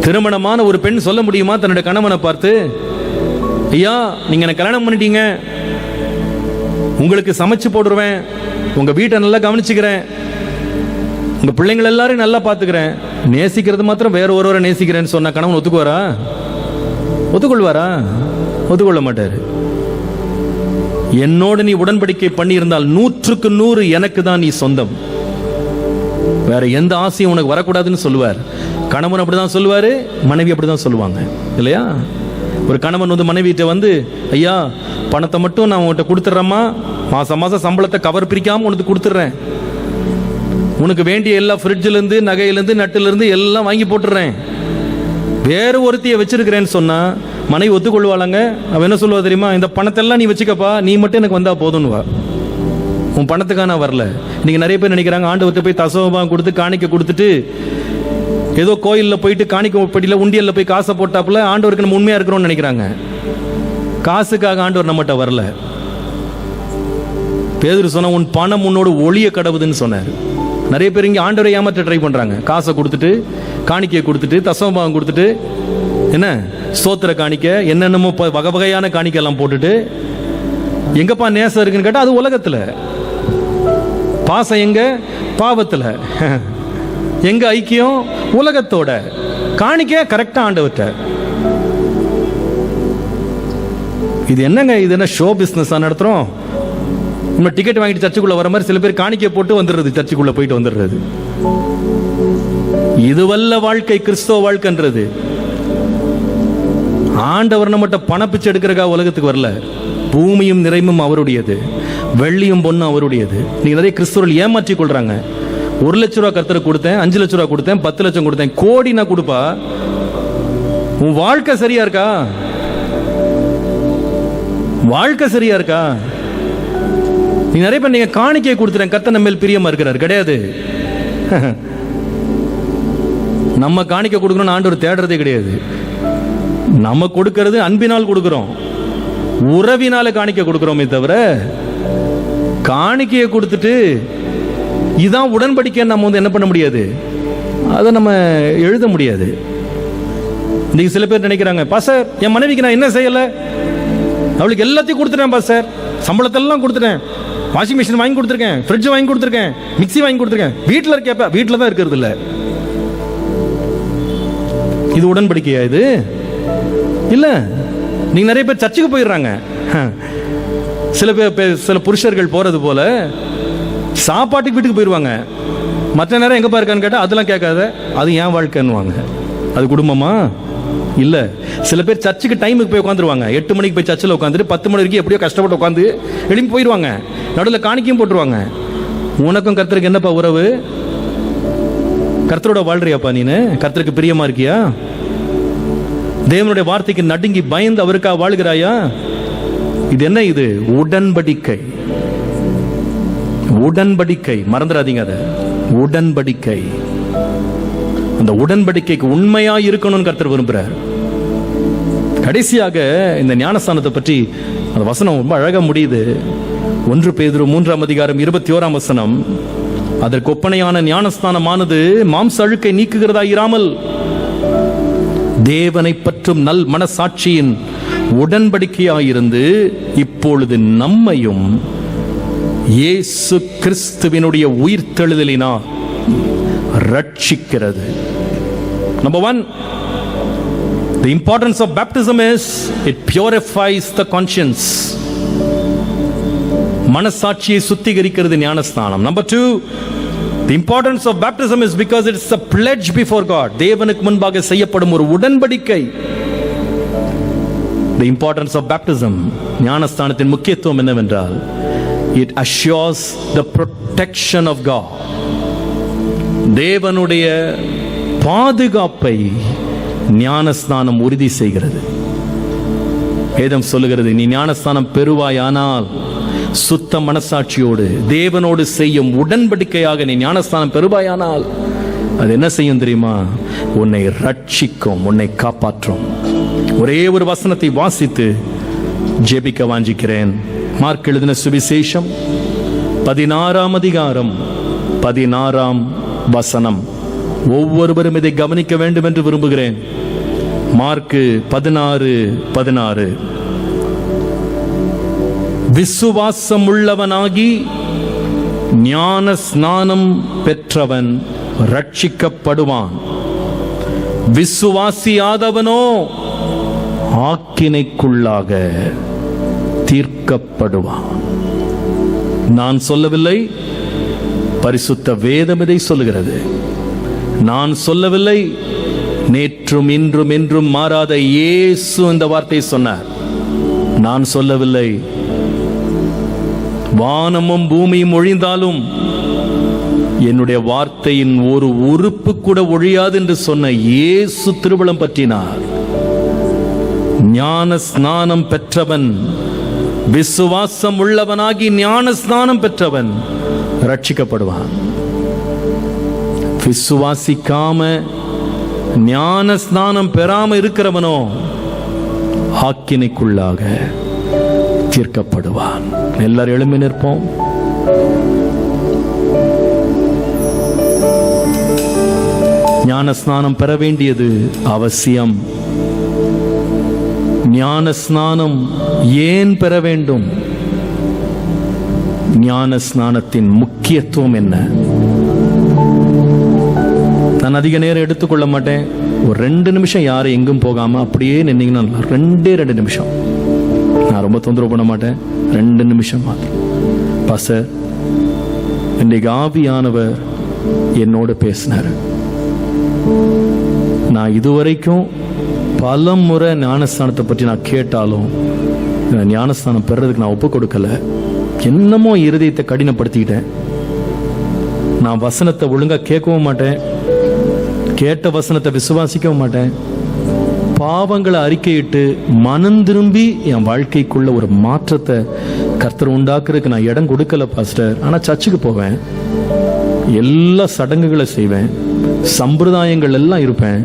திருமணமான ஒரு பெண் சொல்ல முடியுமா தன்னுடைய கணவனை பார்த்து, ஐயா நீங்க என்ன கல்யாணம் பண்ணிட்டீங்க, உங்களுக்கு சமைச்சு போடுவேன், உங்க வீட்டை நல்லா கவனிச்சுக்கிறேன், உங்க பிள்ளைங்கள் எல்லாரும் நல்லா பார்த்துக்கிறேன், நேசிக்கிறது மாத்திரம் வேற ஒருவரை நேசிக்கிறேன்னு சொன்ன கணவன் ஒத்துக்குவாரா? ஒத்துக்கொள்வாரா? ஒத்துக்கொள்ள மாட்டாரு. என்னோடு நீ உடன்படிக்கை பண்ணி இருந்தால் 100க்கு 100 எனக்கு தான் நீ சொந்தம், வேற எந்த ஆசையும் உனக்கு வரக்கூடாதுன்னு சொல்லுவார். கணவன் அப்படிதான் சொல்லுவாரு, மனைவி அப்படிதான் சொல்லுவாங்க இல்லையா? ஒரு கணவன் வந்து மனைவிட்ட வந்து, ஐயா பணத்தை மட்டும் நான் உன்கிட்ட கொடுத்துட்றேம்மா, மாசம் மாசம் சம்பளத்தை கவர் பிரிக்காம உனக்கு கொடுத்துட்றேன், உனக்கு வேண்டிய எல்லா ஃப்ரிட்ஜிலேருந்து நகையிலேருந்து நட்டிலேருந்து எல்லாம் வாங்கி போட்டுடுறேன், வேறு ஒருத்தியை வச்சிருக்கிறேன்னு சொன்னா மனைவி ஒத்துக்கொள்வாளாங்க? அவன் என்ன சொல்லுவா தெரியுமா? இந்த பணத்தெல்லாம் நீ வச்சுக்கப்பா, நீ மட்டும் எனக்கு வந்தா போதும்னுவா. உன் பணத்துக்காக நான் வரல. நீங்க நிறைய பேர் நினைக்கிறாங்க ஆண்டவர்கிட்ட போய் தசமபாகம் கொடுத்து காணிக்க கொடுத்துட்டு ஏதோ கோயிலில் போயிட்டு காணிக்க பட்டியில் உண்டியலில் போய் காசை போட்டாப்புல ஆண்டவருக்கு நம்ம உண்மையா இருக்கிறோம்னு நினைக்கிறாங்க. காசுக்காக ஆண்டவர் நம்மகிட்ட வரல. பேதுரு சொன்ன, உன் பணம் உன்னோடு ஒளிய கடவுதுன்னு சொன்னார். நிறைய பேர் இங்கே ஆண்டவரை ஏமாற்ற ட்ரை பண்றாங்க. காசை கொடுத்துட்டு காணிக்கையை கொடுத்துட்டு தசமபாகம் கொடுத்துட்டு என்ன ஸ்தோத்திர காணிக்க என்னென்னமோ வகை வகையான காணிக்கை எல்லாம் போட்டுட்டு எங்கப்பா நேசம் இருக்குன்னு கேட்டா அது உலகத்துல. பாசம் எங்க? பாவத்துல. எங்க ஐக்கியம்? உலகத்தோட. காணிக்க கரெக்டா ஆண்டவர்கிட்ட. இது என்னங்க? இது என்ன ஷோ பிசினஸ் நடத்துறோம்? நம்ம டிக்கெட் வாங்கிட்டு சர்ச்சுக்குள்ள வர மாதிரி சில பேர் காணிக்கை போட்டு வந்துடுறது, சர்ச்சுக்குள்ள போயிட்டு வந்துடுறது. இதுவல்ல வாழ்க்கை, கிறிஸ்தவ வாழ்க்கைன்றது. ஆண்டவர் நம்மகிட்ட பணப்பிச்சு எடுக்கிறக்காக உலகத்துக்கு வரல. பூமியும் நிறைமும் அவருடையது, வெள்ளியும் பொண்ணும் அவருடையது. நீங்க நிறைய கிறிஸ்தவர்கள் ஏமாற்றி கொள்றாங்க. 1 லட்ச ரூபா கர்த்தருக்கு கொடுத்தேன், 5 லட்ச ரூபா கொடுத்தேன், 10 லட்சம் கொடுத்தேன், கோடி நான் கொடுப்பா. உன் வாழ்க்கை சரியா இருக்கா? வாழ்க்கை சரியா இருக்கா? நீ நிறைய பேர் நீங்க காணிக்கையை கொடுத்துறேன் கர்த்தர் நம்ம மேல் பிரியமா இருக்கிறார் கிடையாது. நம்ம காணிக்கை கொடுக்கணும்னு ஆண்டவர் தேடுறதே கிடையாது. நம்ம கொடுக்கிறது அன்பினால் கொடுக்கிறோம், உறவினால காணிக்கை கொடுக்கிறோமே தவிர காணிக்கையை கொடுத்துட்டு இதான் உடன்படிக்கை நம்ம வந்து என்ன பண்ண முடியாது, அதை நம்ம எழுத முடியாது. இன்னைக்கு சில பேர் நினைக்கிறாங்க, பாஸ்டர் என் மனைவிக்கு நான் என்ன செய்யல, அவளுக்கு எல்லாத்தையும் கொடுத்துட்டேன் பாஸ்டர், சம்பளத்தெல்லாம் கொடுத்துட்டேன், வாஷிங் மிஷின் வாங்கி கொடுத்துருக்கேன், ஃப்ரிட்ஜ் வாங்கி கொடுத்துருக்கேன், மிக்சி வாங்கி கொடுத்துருக்கேன், வீட்டில் இருக்கப்ப வீட்டில் தான் இருக்கிறது இல்லை. இது உடன்படிக்கையா? இது இல்ல. நீங்க நிறைய பேர் சர்ச்சுக்கு போயிடுறாங்க. சில பேர் சில புருஷர்கள் போறது போல சாப்பாட்டுக்கு வீட்டுக்கு போயிடுவாங்க. மற்ற நேரம் எங்க பாருக்கான்னு கேட்டா அதெல்லாம் கேட்காத, அது ஏன் வாழ்க்கைன்னுவாங்க. அது குடும்பமா? இல்ல. சில பேர் சர்ச்சுக்கு டைமுக்கு போய் உட்காந்துருவாங்க. 8 மணிக்கு போய் சர்ச்சில் உட்காந்துட்டு 10 மணி வரைக்கும் எப்படியோ கஷ்டப்பட்டு உட்காந்து எழுப்பி போயிடுவாங்க. நடுவில் காணிக்கையும் போட்டுருவாங்க. உனக்கும் கர்த்தருக்கு என்னப்பா உறவு? கர்த்தரோட வாழ்றியாப்பா நீனு? கர்த்தருக்கு பிரியமா இருக்கியா? தேவனுடைய வார்த்தைக்கு நடுங்கி பயந்து அவருக்காக வாழ்கிறாயா? இது என்ன? இது உடன்படிக்கை. உடன்படிக்கை, மறந்துடாதீங்க அதை. உடன்படிக்கை. அந்த உடன்படிக்கைக்கு உண்மையா இருக்கணும்னு கர்த்தர் விரும்புறார். கடைசியாக இந்த ஞானஸ்தானத்தை பற்றி அந்த வசனம் ரொம்ப அழகா முடியுது. 1 பேதுரு 3ஆம் அதிகாரம் 21ஆம் வசனம், அதற்கு ஒப்பனையான ஞானஸ்தானமானது மாம்ச அழுக்கை நீக்குகிறதா இராமல் தேவனை பற்றும் நல் மனசாட்சியின் உடன்படிக்கையாயிருந்து இப்பொழுது நம்மையும் இயேசு கிறிஸ்துவினுடைய உயிர்த்தெழுதலினால் ரட்சிக்கிறது. Number 1, the importance of baptism is it purifies the conscience. மனசாட்சியை சுத்திகரிக்கிறது ஞானஸ்நானம். Number 2, the importance of baptism is because it's a pledge before God. தேவனுக்கு முன்பாக செய்யப்படும் ஒரு உடன்படிக்கை. The importance of baptism, ஞானஸ்நானத்தின் முக்கியத்துவம் என்னவென்றால் it assures the protection of God. தேவனுடைய பாதுகாப்பை ஞானஸ்நானம் உறுதி செய்கிறது. வேதம் சொல்லுகிறது, நீ ஞானஸ்நானம் பெறுவாயானால் சுத்த மனசாட்சியோடு தேவனோடு செய்யும் உடன்படிக்கையாக நீ ஞானஸ்நானம் பெறுவாயானால் அது என்ன செய்யும் தெரியுமா? உன்னை ரட்சிக்கும், உன்னை காப்பாற்றும். ஒரே ஒரு வசனத்தை வாசித்து ஜெபிக்க வாஞ்சிக்கிறேன். மார்க் எழுதின சுவிசேஷம் 16ஆம் அதிகாரம் 16ஆம் வசனம். ஒவ்வொருவரும் இதை கவனிக்க வேண்டும் என்று விரும்புகிறேன். மார்க் 16:16. விசுவாசம் உள்ளவனாகி ஞான ஸ்நானம் பெற்றவன் ரட்சிக்கப்படுவான், விசுவாசியாதவனோ ஆக்கினைக்குள்ளாக தீர்க்கப்படுவான். நான் சொல்லவில்லை, பரிசுத்த வேதம் இதை சொல்லுகிறது. நான் சொல்லவில்லை, நேற்றும் இன்றும் என்றும் மாறாத இயேசு இந்த வார்த்தையை சொன்னார். நான் சொல்லவில்லை, வானமும் பூமியும் ஒழிந்தாலும் என்னுடைய வார்த்தையின் ஒரு உறுப்பு கூட ஒழியாது என்று சொன்ன இயேசு திருவுளம் பற்றினார். ஞான ஸ்நானம் பெற்றவன், விசுவாசம் உள்ளவனாகி ஞான ஸ்நானம் பெற்றவன் ரட்சிக்கப்படுவான். விசுவாசிக்காம ஞான ஸ்நானம் பெறாம இருக்கிறவனோ ஆக்கினைக்குள்ளாக தீர்க்கப்படுவான். எல்லாரும் எழும்பி நிற்போம். ஞான ஸ்நானம் பெற வேண்டியது அவசியம். ஞான ஸ்நானம் ஏன் பெற வேண்டும்? ஞான ஸ்நானத்தின் முக்கியத்துவம் என்ன? நான் அதிக நேரம் எடுத்துக்கொள்ள மாட்டேன். ஒரு 2 நிமிஷம் யாரும் எங்கும் போகாம அப்படியே நின்னீங்கன்னா 2 நிமிஷம். நான் ரொம்ப தொந்தரவு பண்ண மாட்டேன். 2 நிமிஷம் மாத்திரம். பாஸ்டர், இன்றைக்கு ஆவியானவர் என்னோட பேசினார். நான் இதுவரைக்கும் பல முறை ஞானஸ்தானத்தை பற்றி நான் கேட்டாலும் ஞானஸ்தானம் பெறதுக்கு நான் ஒப்பு கொடுக்கல. என்னமோ இருதயத்தை கடினப்படுத்திக்கிட்டேன். நான் வசனத்தை ஒழுங்கா கேட்கவும் மாட்டேன், கேட்ட வசனத்தை விசுவாசிக்கவும் மாட்டேன். பாவங்களை அறிக்கையிட்டு மனம் திரும்பி என் வாழ்க்கைக்குள்ள ஒரு மாற்றத்தை கர்த்தர் உண்டாக்குறதுக்கு நான் இடம் கொடுக்கல பாஸ்டர். ஆனா சர்ச்சுக்கு போவேன், எல்லா சடங்குகளை செய்வேன், சம்பிரதாயங்கள் எல்லாம் இருப்பேன்,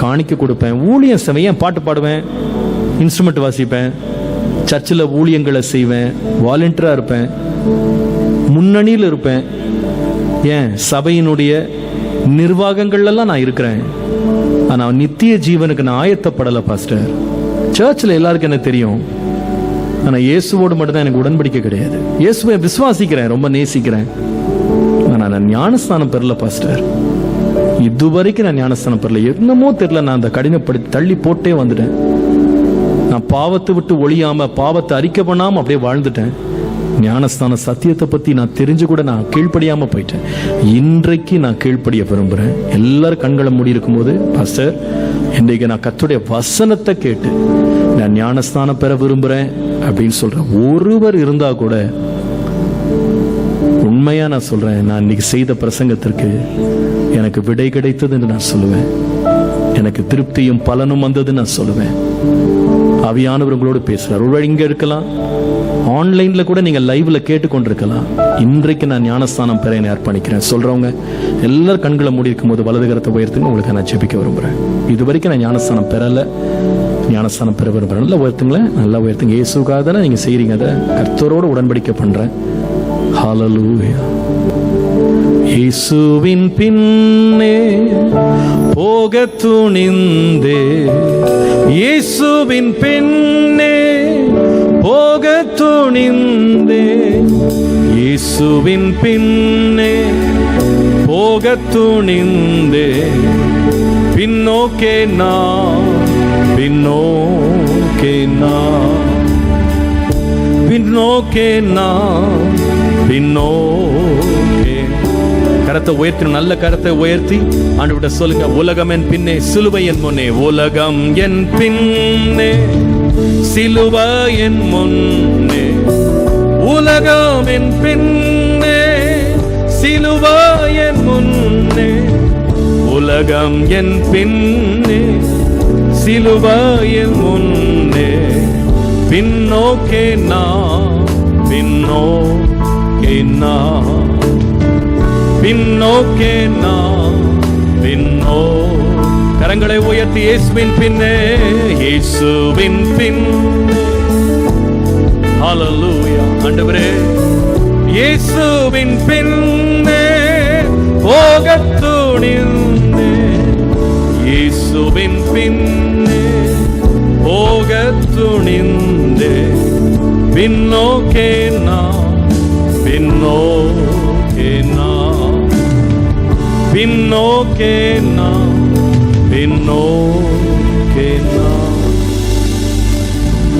காணிக்க கொடுப்பேன், ஊழியம் செய்வேன், பாட்டு பாடுவேன், இன்ஸ்ட்ருமெண்ட் வாசிப்பேன், சர்ச்சில் ஊழியங்களை செய்வேன், வாலண்டியரா இருப்பேன், முன்னணியில் இருப்பேன். ஏன் சபையினுடைய நிர்வாகங்கள்லாம் நான் இருக்கிறேன். ஆனால் நித்திய ஜீவனுக்கு நான் ஆயத்தப்படலை பாஸ்டர். சர்ச்சில் எல்லாருக்கும் என்ன தெரியும், ஆனால் இயேசுவோடு மட்டும்தான் எனக்கு உடன்படிக்கை கிடையாது. இயேசுவை விசுவாசிக்கிறேன், ரொம்ப நேசிக்கிறேன், ஆனால் நான் ஞானஸ்தானம் பெறல பாஸ்டர். இதுவரைக்கும் நான் ஞானஸ்தானம் பெறல. என்னமோ தெரியல, நான் அந்த கடினப்படுத்தி தள்ளி போட்டே வந்துட்டேன். நான் பாவத்தை விட்டு ஒழியாம, பாவத்தை அறிக்கை பண்ணாம அப்படியே வாழ்ந்துட்டேன். ஞானஸ்தான சத்தியத்தை பத்தி நான் தெரிஞ்சு கூட நான் கீழ்ப்படியாம போயிட்டேன். இன்றைக்கு நான் கீழ்ப்படிய விரும்புறேன். எல்லாரும் கண்களை மூடி இருக்கும் போது, பாஸ்டர் இன்றைக்கு நான் கர்த்தருடைய வசனத்தை கேட்டு நான் ஞானஸ்தானம் பெற விரும்புறேன் அப்படின்னு சொல்றேன் ஒருவர் இருந்தா கூட, உண்மையா நான் சொல்றேன், நான் இன்னைக்கு செய்த பிரசங்கத்திற்கு எனக்கு விடை கிடைத்தது என்று நான் சொல்லுவேன். எனக்கு திருப்தியும் பலனும் வந்தது நான் சொல்லுவேன். ஆவியானவர் உங்களோடு பேசுறார். ஒருவேளை இங்க இருக்கலாம், ஆன்லைன்ல கூட நீங்க லைவ்ல கேட்டுக்கொண்டிருக்கலாம். இன்றைக்கு நான் ஞானஸ்தானம் பெற அர்ப்பணிக்கிறேன் சொல்றவங்க எல்லாரும் கண்களை மூடி இருக்கும் போது வலது கரத்தை உயர்த்துங்க. உங்களுக்கு நான் ஜெபிக்க விரும்புறேன். இது வரைக்கும் நான் ஞானஸ்தானம் பெறல, ஞானஸ்தானம் பெற விரும்புறேன். நல்லா உயர்த்துங்களேன், நல்லா உயர்த்துங்க. இயேசுக்காக தானே நீங்க செய்றீங்க, அதை கர்த்தரோட உடன்படிக்கை பண்றேன். ஹல்லேலூயா. இயேசுவின் பின்னே போக துணிந்தே, இயேசுவின் பின்னே போக துணிந்தே, இயேசுவின் பின்னே போக துணிந்தே, பின்னோக்கே நான், பின்னோக்கே நான், பின்னோக்கே நான், பின்னோக்கே. கரத்தை உயர்த்தி, நல்ல கரத்தை உயர்த்தி ஆண்டவர்கிட்ட சொல்லுங்க, உலகம் என் பின்னே, சிலுவை என் முன்னே. உலகம் என் பின்னே, சிலுவை என் முன்னே. உலகம் என் பின்னே, சிலுவை என் முன்னே. உலகம் என் பின்னே, சிலுவை என் முன்னே. பின்னோக்கே நான், பின்னோக்கே நான், பின்னோக்கே நான், பின்னோ. கரங்களை உயர்த்தி இயேசுவின் பின்னே, இயேசுவின் பின்னே. ஹல்லேலூயா. ஆண்டவரே, இயேசுவின் பின்னே போகத் துணிந்தே, இயேசுவின் பின்னே போகத் துணிந்தே, பின்னோக்கே நான், பின்னோக்கே நான், பின்னோக்கே நான், பின்னோக்கே நான்.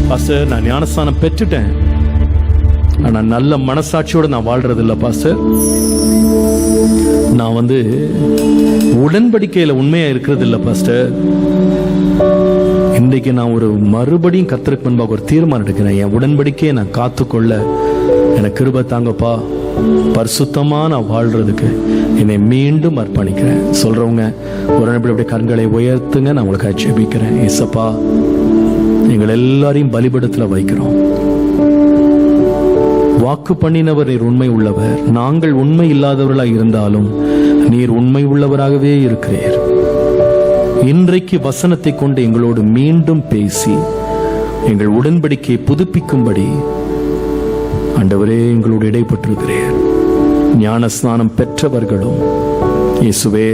பாஸ்டர், நான் ஞானஸ்தானம் பெற்றுட்டேன், ஆனா நல்ல மனசாட்சியோட நான் வாழ்றது இல்லை பாஸ்டர். நான் உடன்படிக்கையில உண்மையா இருக்கிறது இல்லை பாஸ்டர். இன்றைக்கு நான் ஒரு மறுபடியும் கர்த்தருக்கு முன்பாக ஒரு தீர்மானம் எடுக்கிறேன். என் உடன்படிக்கையை நான் காத்துக்கொள்ள எனக்கு கிருபை தாங்கப்பா. பரிசுத்தமா நான் வாழ்றதுக்கு என்னை மீண்டும் அர்ப்பணிக்கிறேன் சொல்றவங்க ஒரு நிமிடம் அப்படியே கண்களை உயர்த்துங்க. நான் உங்களுக்கு ஜெபிக்கிறேன். இயேசப்பா, எங்கள் எல்லாரையும் பலிபீடத்துல வைக்கிறோம். வாக்கு பண்ணினவர் நீர் உண்மை உள்ளவர். நாங்கள் உண்மை இல்லாதவர்களாக இருந்தாலும் நீர் உண்மை உள்ளவராகவே இருக்கிறீர். இன்றைக்கு வசனத்தை கொண்டு எங்களோடு மீண்டும் பேசி எங்கள் உடன்படிக்கையை புதுப்பிக்கும்படி ஆண்டவரே எங்களோடு இடைப்பட்டிருக்கிறீர். ஞானஸ்நானம் பெற்றவர்களும் இயேசுவே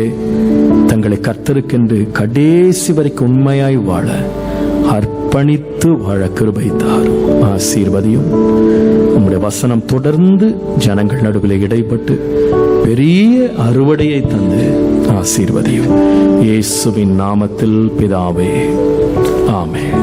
தங்களை கர்த்தருக்கென்று கடைசி வரைக்கும் உண்மையாய் வாழ அர்ப்பணித்து வாழ கிருபை தாரும், ஆசீர்வதியும். உம்முடைய வசனம் தொடர்ந்து ஜனங்கள் நடுவில் இடைப்பட்டு பெரிய அறுவடையை தந்து ஆசீர்வதியும். இயேசுவின் நாமத்தில் பிதாவே, ஆமென்.